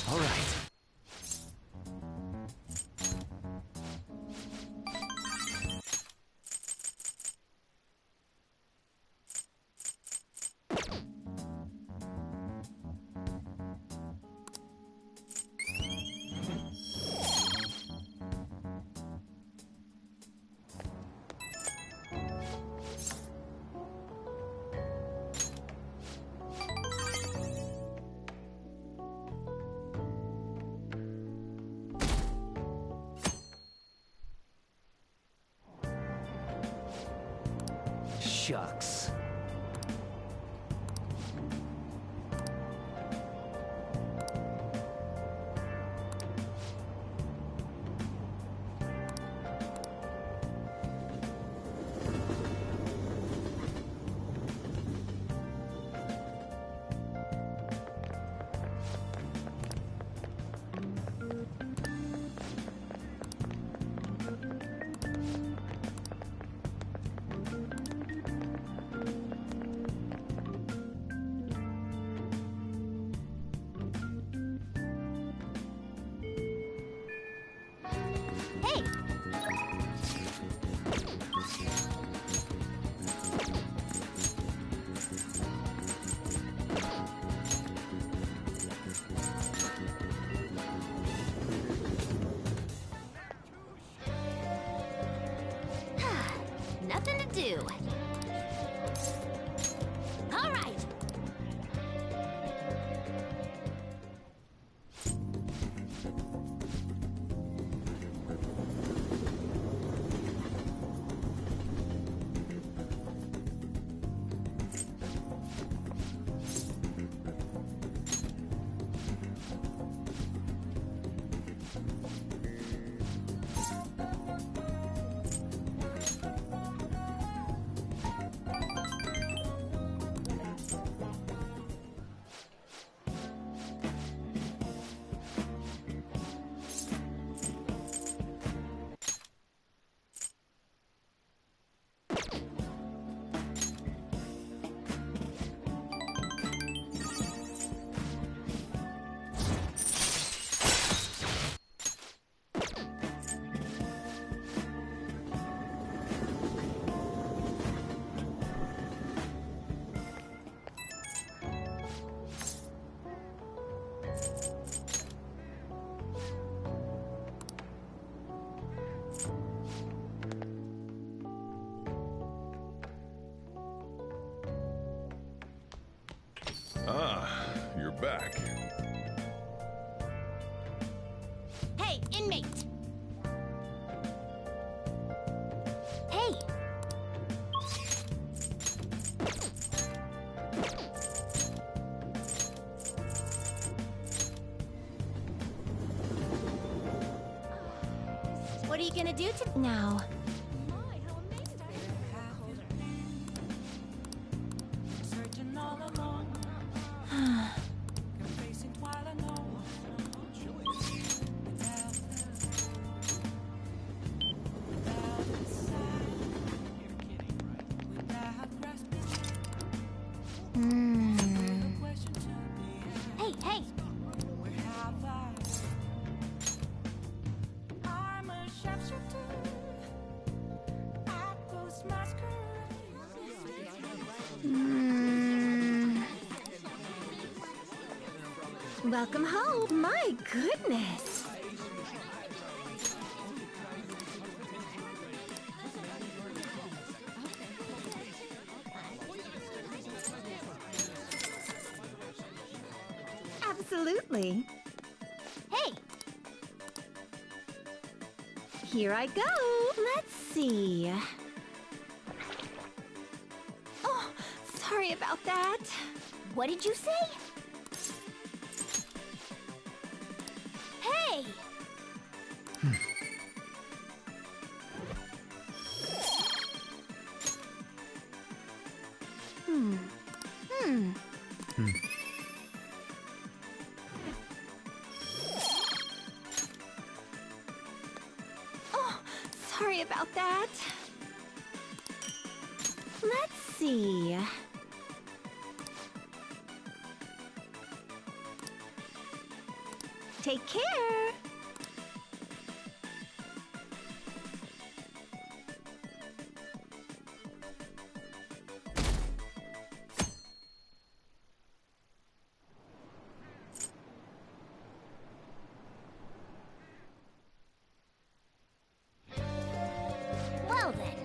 All right. Shucks. Hey! Nothing to do. All right. Ah, you're back. Hey, inmate! Hey! What are you gonna do now? Searching all alone, confessing while I know. Without a sign, without grasping, a question to be Hey, hey! where have I'm a sharpshooter. I post masquerade. Welcome home. My goodness. Absolutely. Hey! Here I go. Let's see. Oh, sorry about that. What did you say? Hey! Oh, sorry about that. Let's see. Take care. Well then.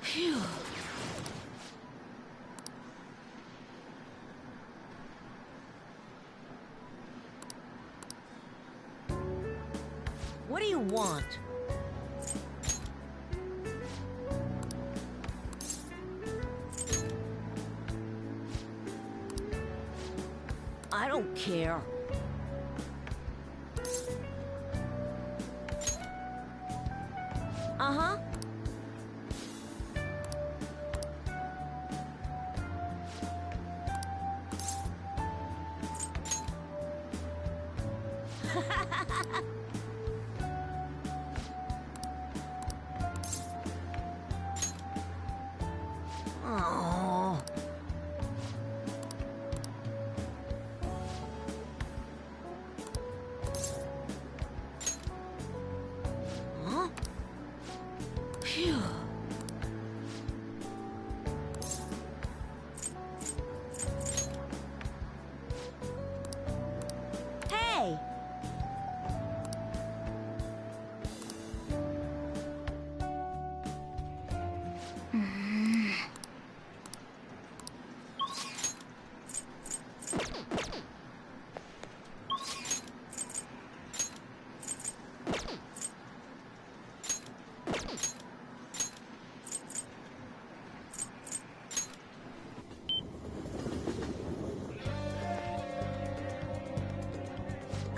Phew. What do you want? I don't care. Uh-huh. Oh. Huh? Phew. Hey!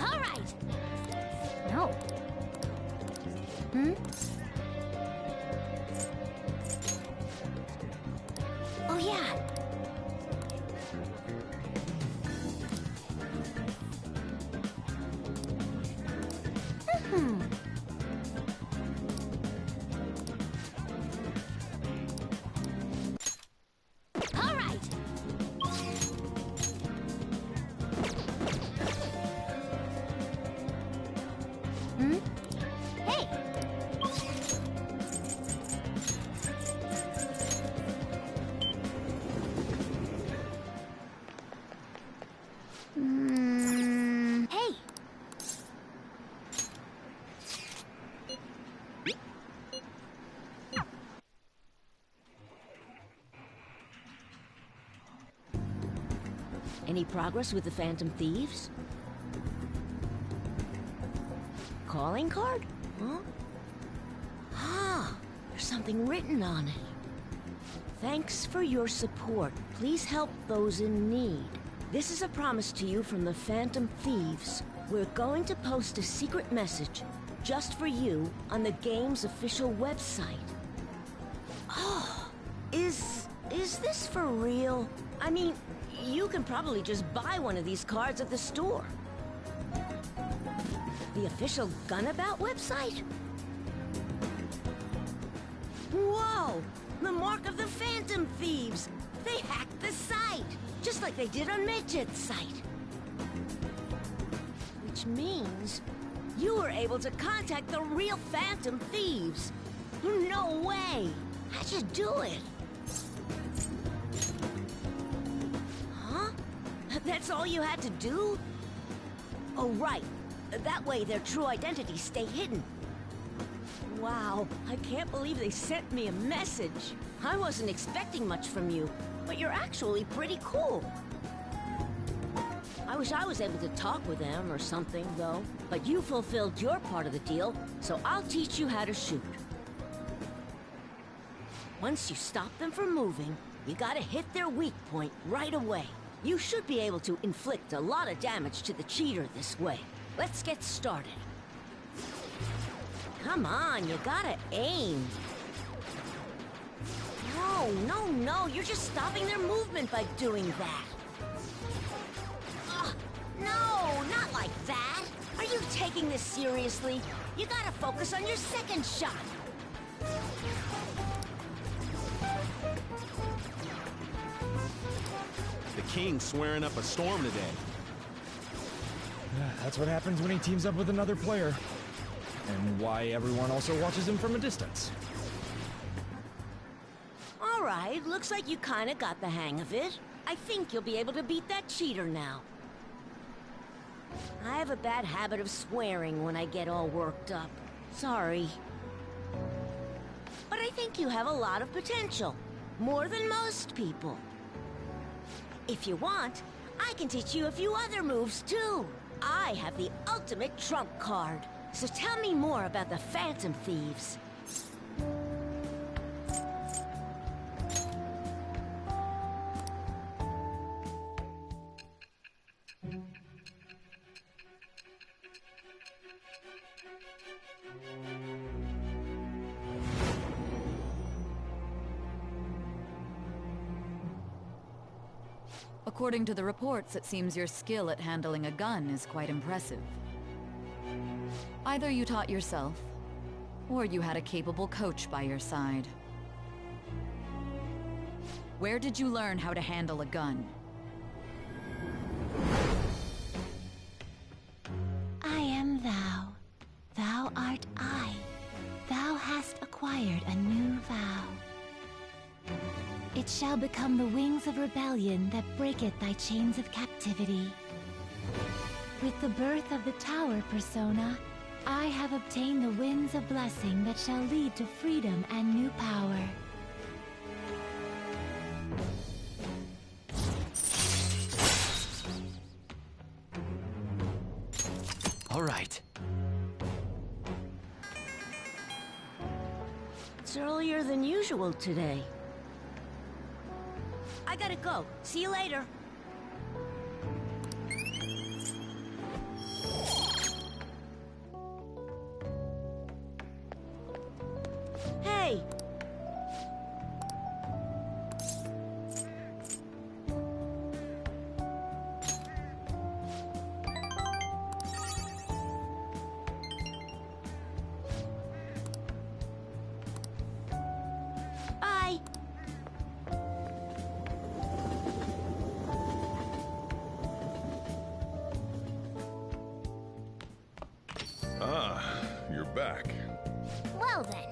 All right. No. Hmm? Oh yeah. Hmm. All right. Hmm? Hey! Hey! Any progress with the Phantom Thieves? Calling card? Huh? Ah, there's something written on it. Thanks for your support. Please help those in need. This is a promise to you from the Phantom Thieves. We're going to post a secret message just for you on the game's official website. Oh, is this for real? I mean, you can probably just buy one of these cards at the store. The official Gunabout website? The mark of the Phantom Thieves! They hacked the site! Just like they did on Medjed's site. Which means you were able to contact the real Phantom Thieves. No way! How'd you do it? Huh? That's all you had to do? Oh, right. That way their true identities stay hidden. Wow, I can't believe they sent me a message. I wasn't expecting much from you, but you're actually pretty cool. I wish I was able to talk with them or something, though. But you fulfilled your part of the deal, so I'll teach you how to shoot. Once you stop them from moving, you gotta hit their weak point right away. You should be able to inflict a lot of damage to the cheater this way. Let's get started. Come on, you gotta aim. No, you're just stopping their movement by doing that. No, not like that. Are you taking this seriously? You gotta focus on your second shot. The king's swearing up a storm today. That's what happens when he teams up with another player. And why everyone also watches him from a distance. All right, looks like you kinda got the hang of it. I think you'll be able to beat that cheater now. I have a bad habit of swearing when I get all worked up. Sorry. But I think you have a lot of potential. More than most people. If you want, I can teach you a few other moves too. I have the ultimate trump card. So tell me more about the Phantom Thieves. According to the reports, it seems your skill at handling a gun is quite impressive. Either you taught yourself, or you had a capable coach by your side. Where did you learn how to handle a gun? I am thou. Thou art I. Thou hast acquired a new vow. It shall become the wings of rebellion that breaketh thy chains of captivity. With the birth of the tower persona, I have obtained the winds of blessing that shall lead to freedom and new power. All right. It's earlier than usual today. I gotta go. See you later. Hey! Bye! Ah, you're back. Well then.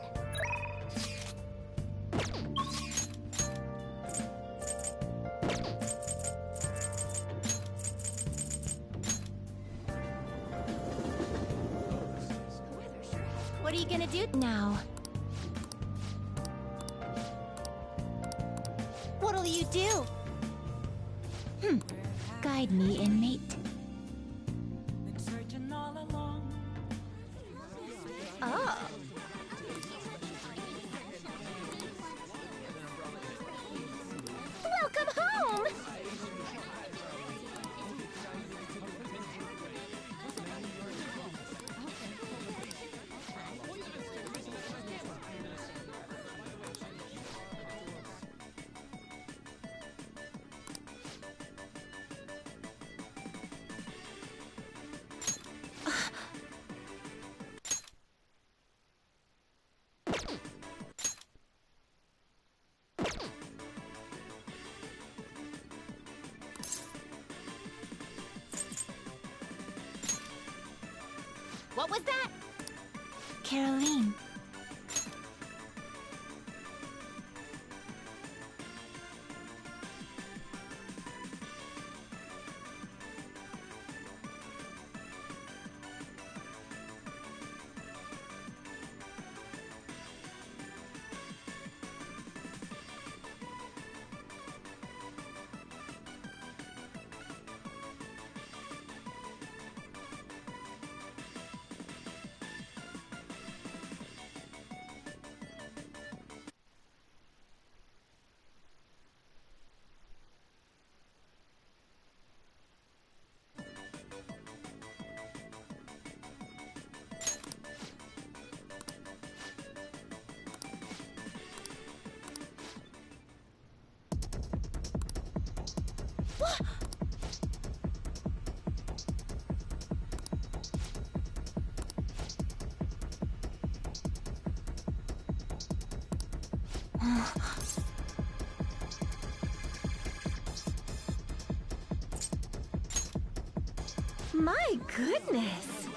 What are you gonna do now? What'll you do? Guide me, inmate. Been searching all along. Oh. Welcome home! What was that? Caroline. My goodness!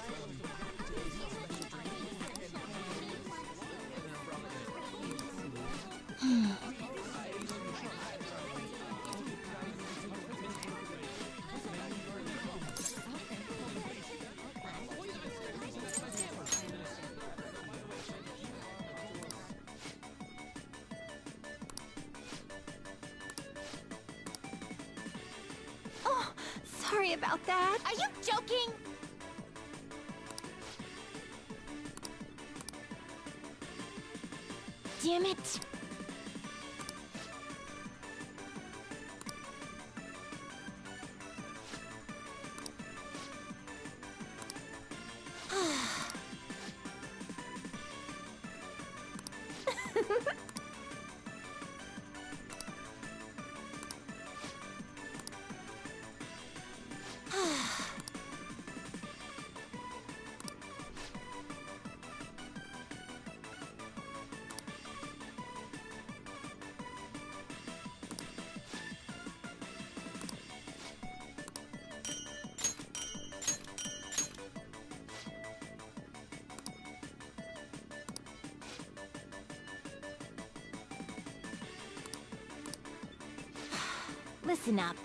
Oh, sorry about that. Are you joking? Damn it. Listen up.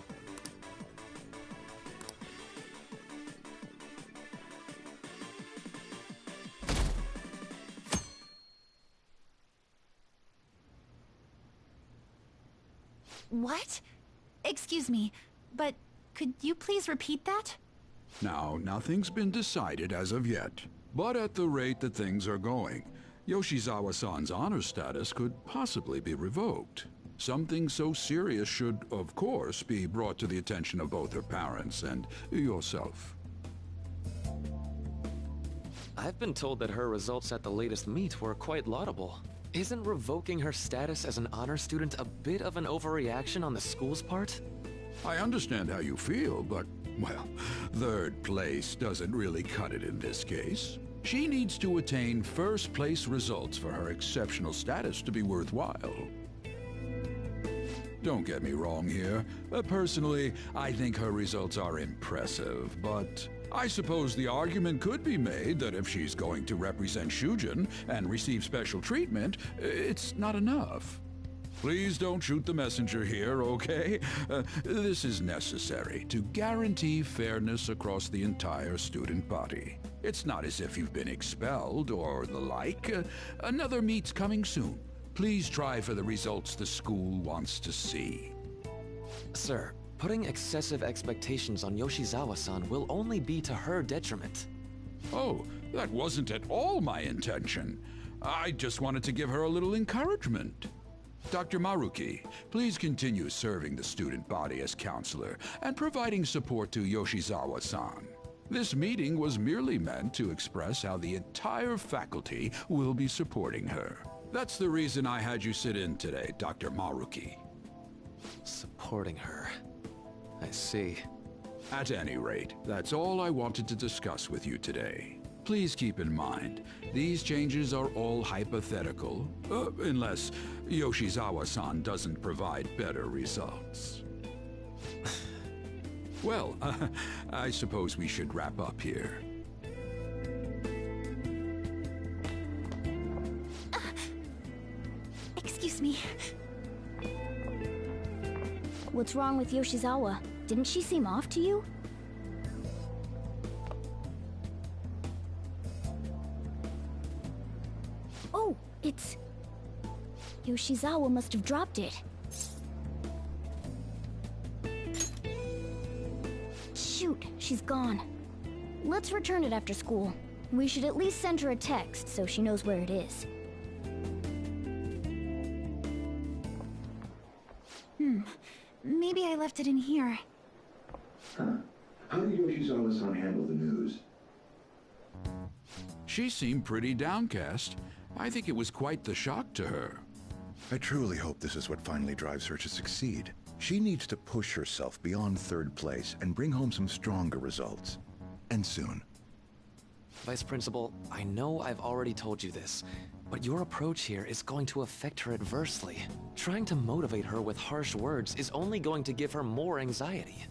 What? Excuse me, but could you please repeat that? Now, nothing's been decided as of yet. But at the rate that things are going, Yoshizawa-san's honor status could possibly be revoked. Something so serious should, of course, be brought to the attention of both her parents and yourself. I've been told that her results at the latest meet were quite laudable. Isn't revoking her status as an honor student a bit of an overreaction on the school's part? I understand how you feel, but, well, third place doesn't really cut it in this case. She needs to attain first-place results for her exceptional status to be worthwhile. Don't get me wrong here. Personally, I think her results are impressive, but I suppose the argument could be made that if she's going to represent Shujin and receive special treatment, it's not enough. Please don't shoot the messenger here, okay? This is necessary to guarantee fairness across the entire student body. It's not as if you've been expelled or the like. Another meet's coming soon. Please try for the results the school wants to see. Sir, putting excessive expectations on Yoshizawa-san will only be to her detriment. Oh, that wasn't at all my intention. I just wanted to give her a little encouragement. Dr. Maruki, please continue serving the student body as counselor and providing support to Yoshizawa-san. This meeting was merely meant to express how the entire faculty will be supporting her. That's the reason I had you sit in today, Dr. Maruki. Supporting her. I see. At any rate, that's all I wanted to discuss with you today. Please keep in mind, these changes are all hypothetical, unless Yoshizawa-san doesn't provide better results. Well, I suppose we should wrap up here. Excuse me. What's wrong with Yoshizawa? Didn't she seem off to you? Oh, it's... Yoshizawa must have dropped it. Shoot, she's gone. Let's return it after school. We should at least send her a text so she knows where it is. Maybe I left it in here. Huh. How did Yoshizawa-san handle the news? She seemed pretty downcast. I think it was quite the shock to her. I truly hope this is what finally drives her to succeed. She needs to push herself beyond third place and bring home some stronger results. And soon. Vice Principal, I know I've already told you this, but your approach here is going to affect her adversely. Trying to motivate her with harsh words is only going to give her more anxiety.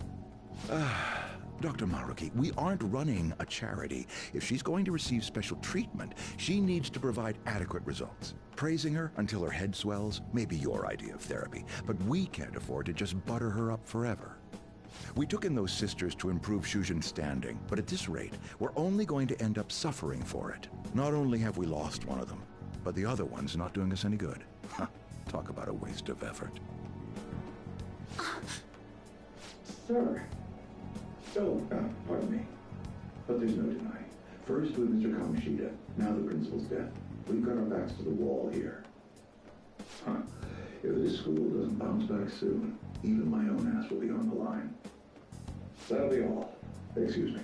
Dr. Maruki, we aren't running a charity. If she's going to receive special treatment, she needs to provide adequate results. Praising her until her head swells may be your idea of therapy, but we can't afford to just butter her up forever. We took in those sisters to improve Shujin's standing, but at this rate, we're only going to end up suffering for it. Not only have we lost one of them, but the other one's not doing us any good. Talk about a waste of effort. Sir. Oh, pardon me. But there's no denying. First with Mr. Kamoshida, now the principal's death. We've got our backs to the wall here. If this school doesn't bounce back soon, even my own ass will be on the line. That'll be all. Excuse me.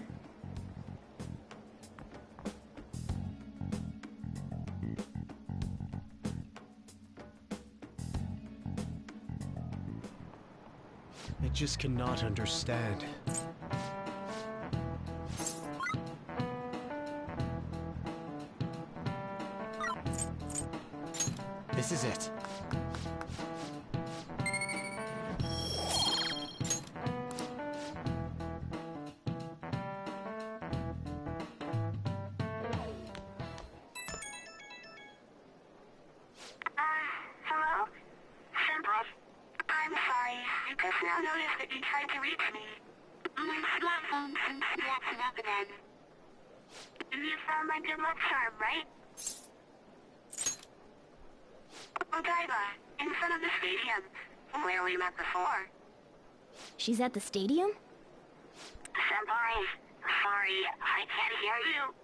I just cannot understand. This is it. Hello? Senpai? I'm sorry. I just now noticed that you tried to reach me. My smartphone seems to be acting up again. You found my good luck charm, right? Odaiba, in front of the stadium, where we met before. She's at the stadium? Senpai, sorry, I can't hear you.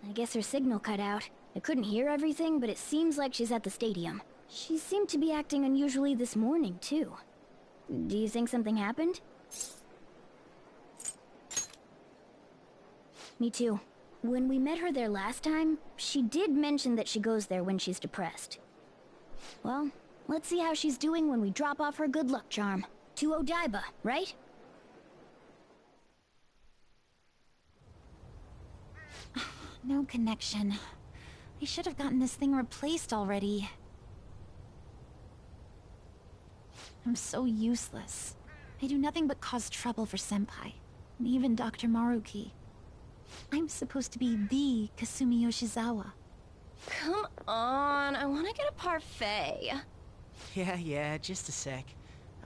I guess her signal cut out. I couldn't hear everything, but it seems like she's at the stadium. She seemed to be acting unusually this morning, too. Do you think something happened? Me too. When we met her there last time, she did mention that she goes there when she's depressed. Well, let's see how she's doing when we drop off her good luck charm. To Odaiba, right? No connection. I should have gotten this thing replaced already. I'm so useless. I do nothing but cause trouble for Senpai, and even Dr. Maruki. I'm supposed to be the Kasumi Yoshizawa. Come on, I want to get a parfait. Yeah, just a sec.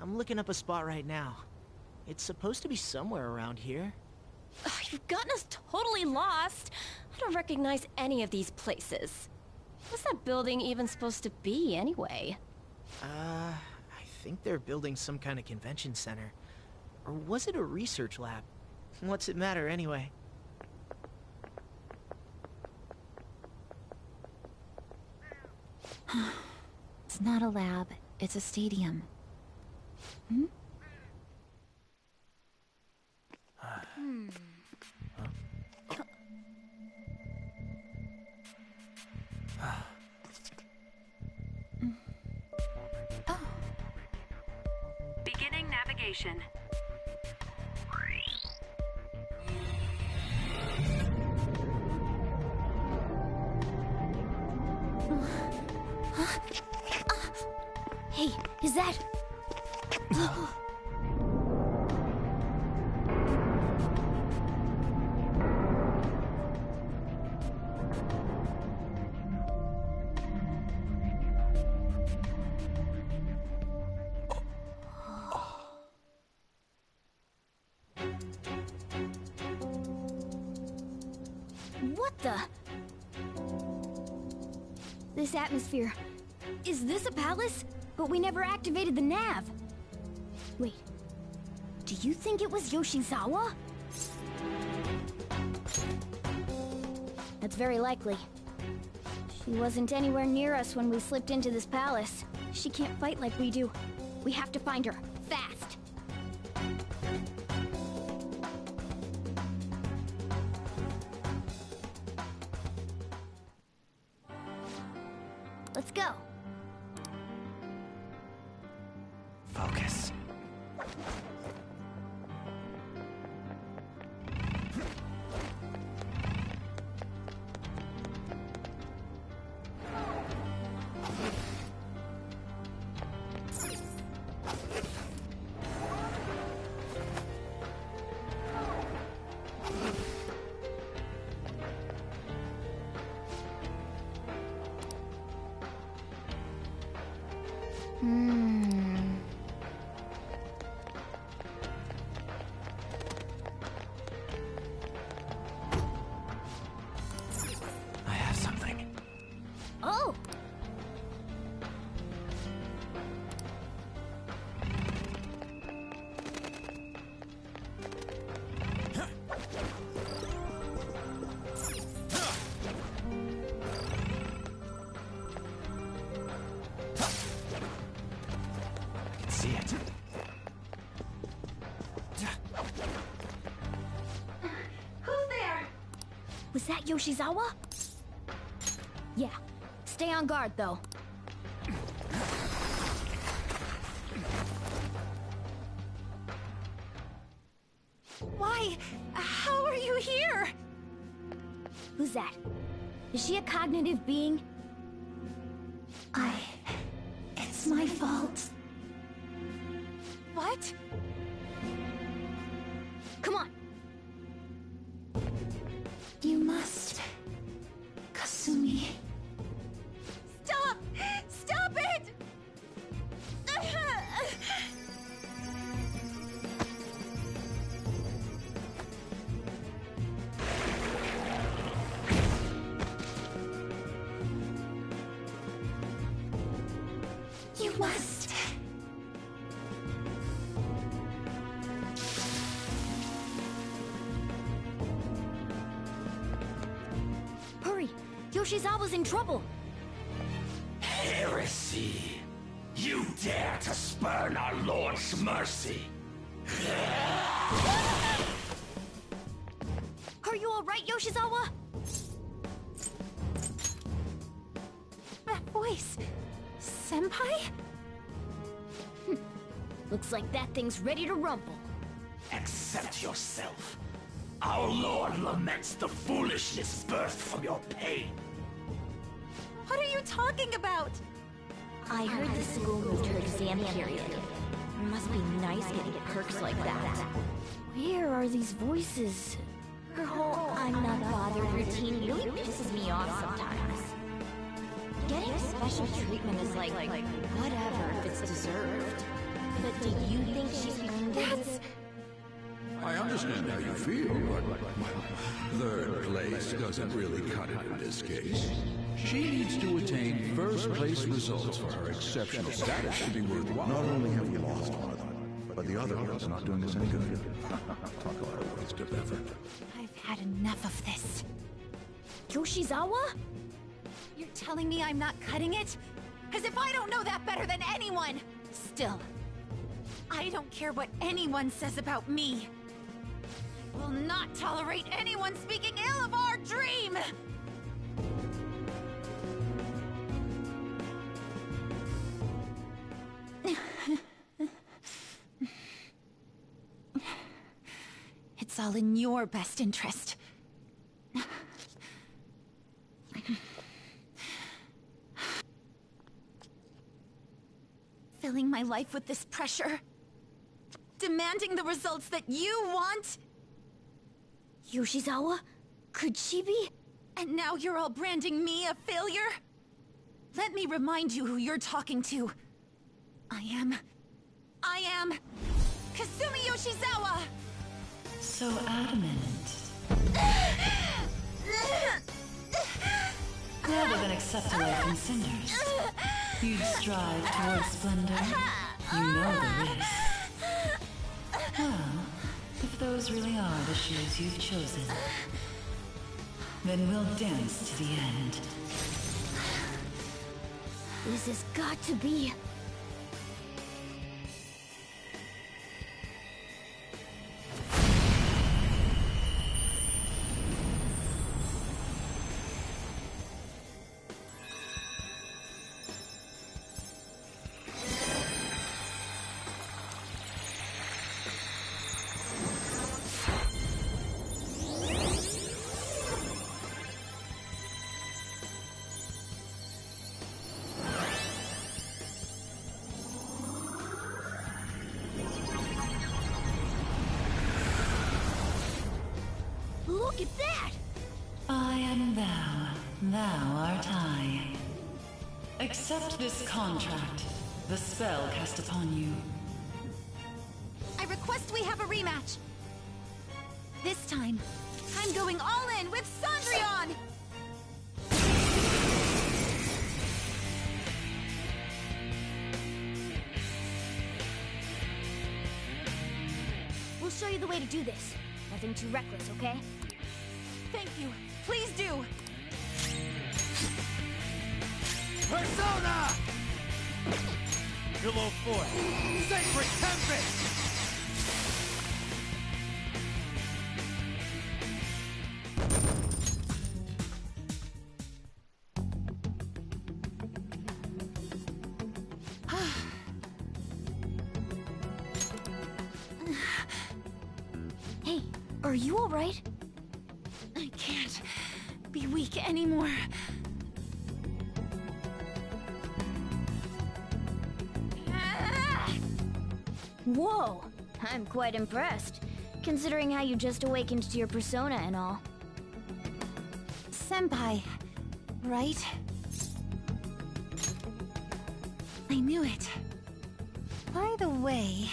I'm looking up a spot right now. It's supposed to be somewhere around here. Ugh, you've gotten us totally lost. I don't recognize any of these places. What's that building even supposed to be, anyway? I think they're building some kind of convention center. Or was it a research lab? What's it matter, anyway? It's not a lab, it's a stadium. Hmm? Beginning navigation. Hey, is that... What the? This atmosphere. Is this a palace? But we never activated the nav. Wait. Do you think it was Yoshizawa? That's very likely. She wasn't anywhere near us when we slipped into this palace. She can't fight like we do. We have to find her, fast. Let's go. Focus. I have something. Oh! I can see it. Who's there? Was that Yoshizawa? Yeah. Stay on guard, though. Why? How are you here? Who's that? Is she a cognitive being? It's my fault. What? Come on. You must. Kasumi. Stop! Stop it! You must. Hurry! Yoshizawa's in trouble! Heresy! You dare to spurn our Lord's mercy! Are you alright, Yoshizawa? That voice. Senpai? Looks like that thing's ready to rumble. Accept yourself. Our Lord laments the foolishness birthed from your pain. What are you talking about? I heard the school moved her exam period. Must be nice getting perks like that. Where are these voices? Her whole I'm not bothered routine really pisses me off sometimes. Getting special treatment is like whatever if it's deserved. But do you think she's earned it? I understand how you feel, but third place doesn't really cut it in this case. She needs to attain first-place results for her exceptional status to be worthwhile. Not only have we lost one of them, but the other one's not doing us any good. Talk about a waste of effort. I've had enough of this. Yoshizawa? You're telling me I'm not cutting it? As if I don't know that better than anyone! Still, I don't care what anyone says about me. I will not tolerate anyone speaking ill of our dream! It's all in your best interest. Filling my life with this pressure. Demanding the results that you want. Yoshizawa? Could she be? And now you're all branding me a failure? Let me remind you who you're talking to. I am Kasumi Yoshizawa! So adamant. Rather than accept a life in cinders, you'd strive towards splendor. You know the risk. Well, if those really are the shoes you've chosen, then we'll dance to the end. This has got to be... Look at that! I am thou, thou art I. Accept this contract, the spell cast upon you. I request we have a rematch. This time, I'm going all in with Cendrillon! We'll show you the way to do this. Nothing too reckless, okay? Thank you. Please do. Persona! Pillow Foot! Sacred Tempest! Hey, are you alright? I can't be weak anymore. Whoa! I'm quite impressed, considering how you just awakened to your persona and all. Senpai, right? I knew it. By the way,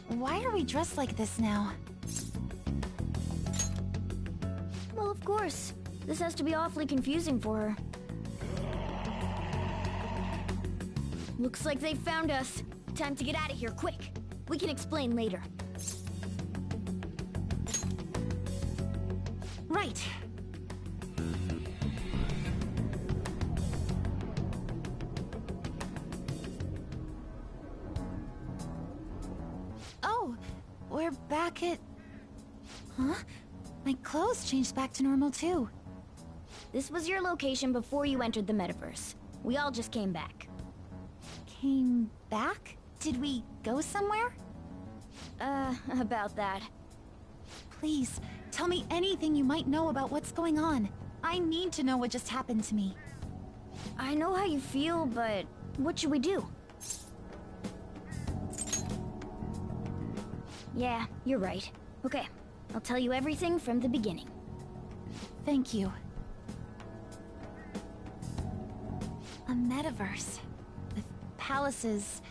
why are we dressed like this now? Well, of course. This has to be awfully confusing for her. Looks like they found us. Time to get out of here, quick. We can explain later. Right. Oh, we're back at... Huh? My clothes changed back to normal too. This was your location before you entered the metaverse. We all just came back. Came back? Did we go somewhere? About that. Please, tell me anything you might know about what's going on. I need to know what just happened to me. I know how you feel, but what should we do? Yeah, you're right. Okay, I'll tell you everything from the beginning. Thank you. A metaverse with palaces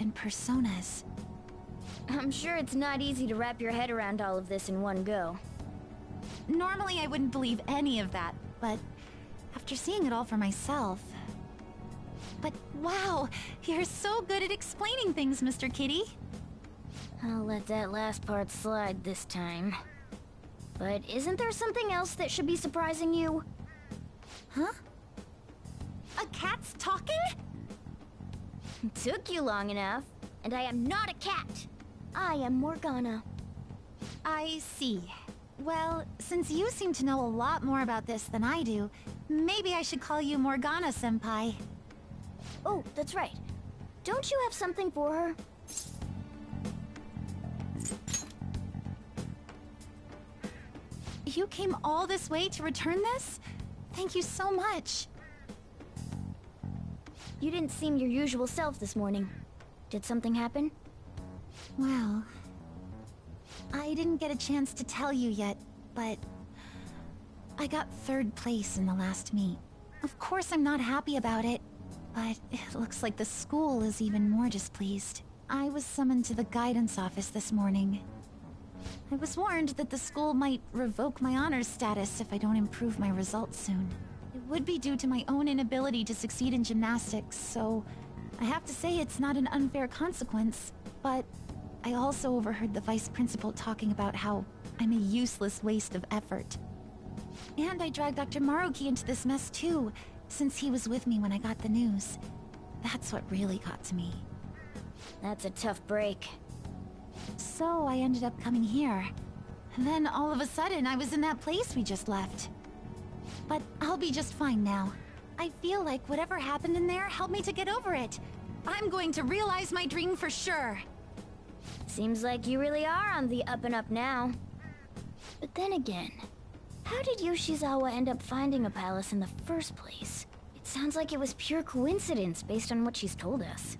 and personas. I'm sure it's not easy to wrap your head around all of this in one go. Normally I wouldn't believe any of that, but after seeing it all for myself... But wow, you're so good at explaining things, Mr. Kitty. I'll let that last part slide this time. But isn't there something else that should be surprising you? Huh? A cat's talking? Took you long enough. And I am not a cat. I am Morgana. I see. Well, since you seem to know a lot more about this than I do, maybe I should call you Morgana-senpai. Oh, that's right. Don't you have something for her? You came all this way to return this? Thank you so much. You didn't seem your usual self this morning. Did something happen? Well, I didn't get a chance to tell you yet, but I got 3rd place in the last meet. Of course I'm not happy about it, but it looks like the school is even more displeased. I was summoned to the guidance office this morning. I was warned that the school might revoke my honors status if I don't improve my results soon. It would be due to my own inability to succeed in gymnastics, so I have to say it's not an unfair consequence, but I also overheard the vice principal talking about how I'm a useless waste of effort. And I dragged Dr. Maruki into this mess too, since he was with me when I got the news. That's what really got to me. That's a tough break. So I ended up coming here. And then all of a sudden, I was in that place we just left. But I'll be just fine now. I feel like whatever happened in there helped me to get over it. I'm going to realize my dream for sure. Seems like you really are on the up and up now. But then again, how did Yoshizawa end up finding a palace in the first place? It sounds like it was pure coincidence based on what she's told us.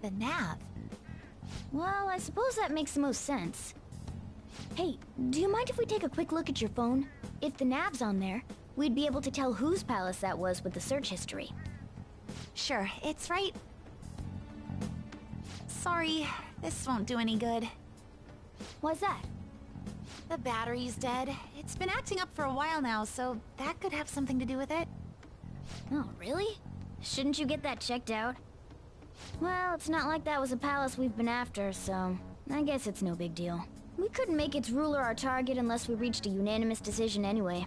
The nav? Well, I suppose that makes the most sense. Hey, do you mind if we take a quick look at your phone? If the nav's on there, we'd be able to tell whose palace that was with the search history. Sure, it's right. Sorry, this won't do any good. Why's that? The battery's dead. It's been acting up for a while now, so that could have something to do with it. Oh, really? Shouldn't you get that checked out? Well, it's not like that was a palace we've been after, so I guess it's no big deal. We couldn't make its ruler our target unless we reached a unanimous decision anyway.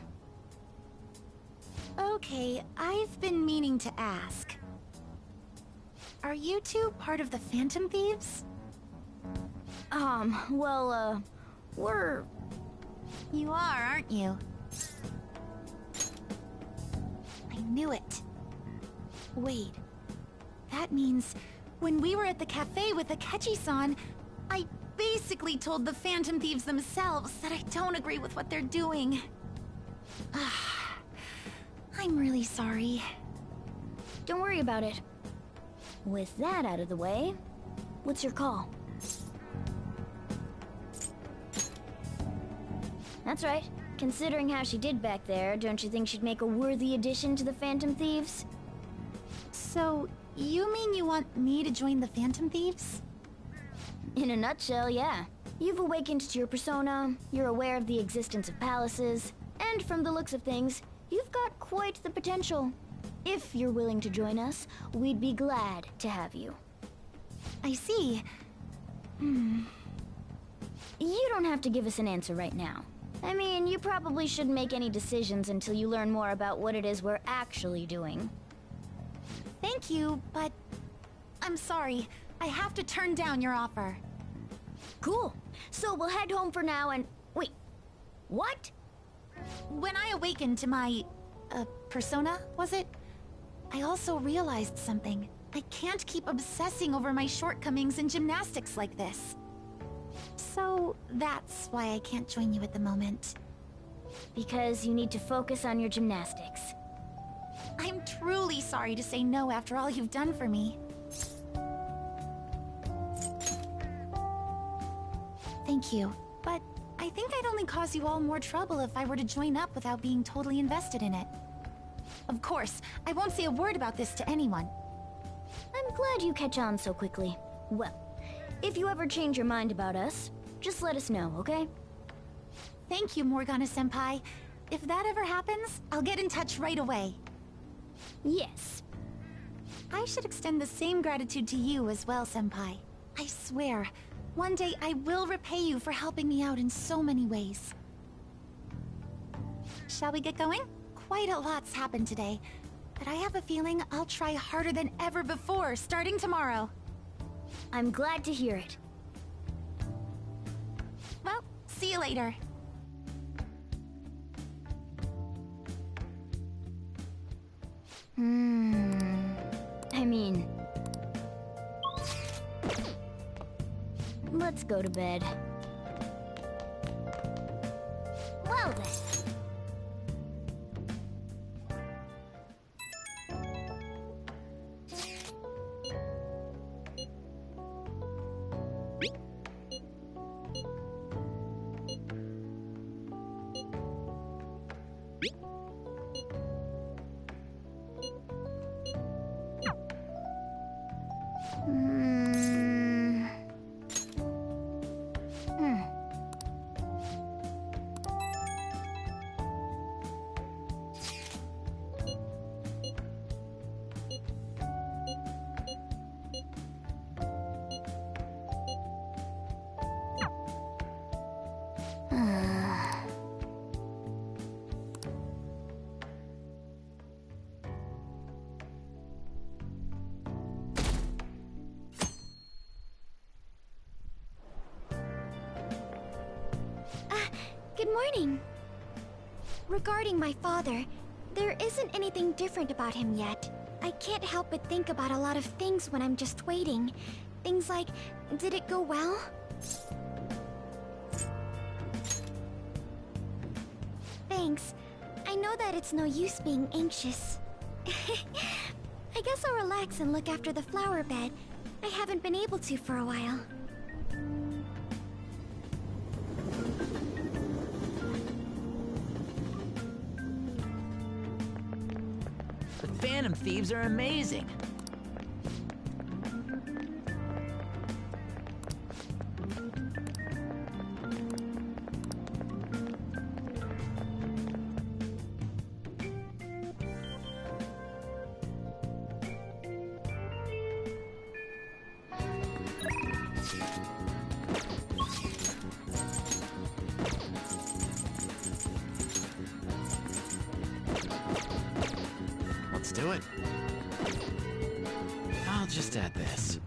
Okay, I've been meaning to ask. Are you two part of the Phantom Thieves? Well, we're... You are, aren't you? I knew it. Wait. That means, when we were at the cafe with Akechi-san, I basically told the Phantom Thieves themselves that I don't agree with what they're doing. I'm really sorry. Don't worry about it. With that out of the way, what's your call? That's right. Considering how she did back there, don't you think she'd make a worthy addition to the Phantom Thieves? So, you mean you want me to join the Phantom Thieves? In a nutshell, yeah. You've awakened to your persona, you're aware of the existence of palaces, and from the looks of things, you've got quite the potential. If you're willing to join us, we'd be glad to have you. I see. You don't have to give us an answer right now. I mean, you probably shouldn't make any decisions until you learn more about what it is we're actually doing. Thank you, but I'm sorry. I have to turn down your offer. Cool. So we'll head home for now and... Wait. What? When I awakened to my... persona, was it? I also realized something. I can't keep obsessing over my shortcomings in gymnastics like this. So, that's why I can't join you at the moment. Because you need to focus on your gymnastics. I'm truly sorry to say no after all you've done for me. Thank you, but I think I'd only cause you all more trouble if I were to join up without being totally invested in it. Of course, I won't say a word about this to anyone. I'm glad you catch on so quickly. Well, if you ever change your mind about us, just let us know, okay? Thank you, Morgana-senpai. If that ever happens, I'll get in touch right away. Yes. I should extend the same gratitude to you as well, senpai. I swear, one day I will repay you for helping me out in so many ways. Shall we get going? Quite a lot's happened today, but I have a feeling I'll try harder than ever before starting tomorrow. I'm glad to hear it. Well, see you later. I mean... Let's go to bed. Well then. morning. Regarding my father, there isn't anything different about him yet. I can't help but think about a lot of things when I'm just waiting. Things like, did it go well? Thanks. I know that it's no use being anxious. I guess I'll relax and look after the flower bed. I haven't been able to for a while. The Phantom Thieves are amazing. Let's do it. I'll just add this.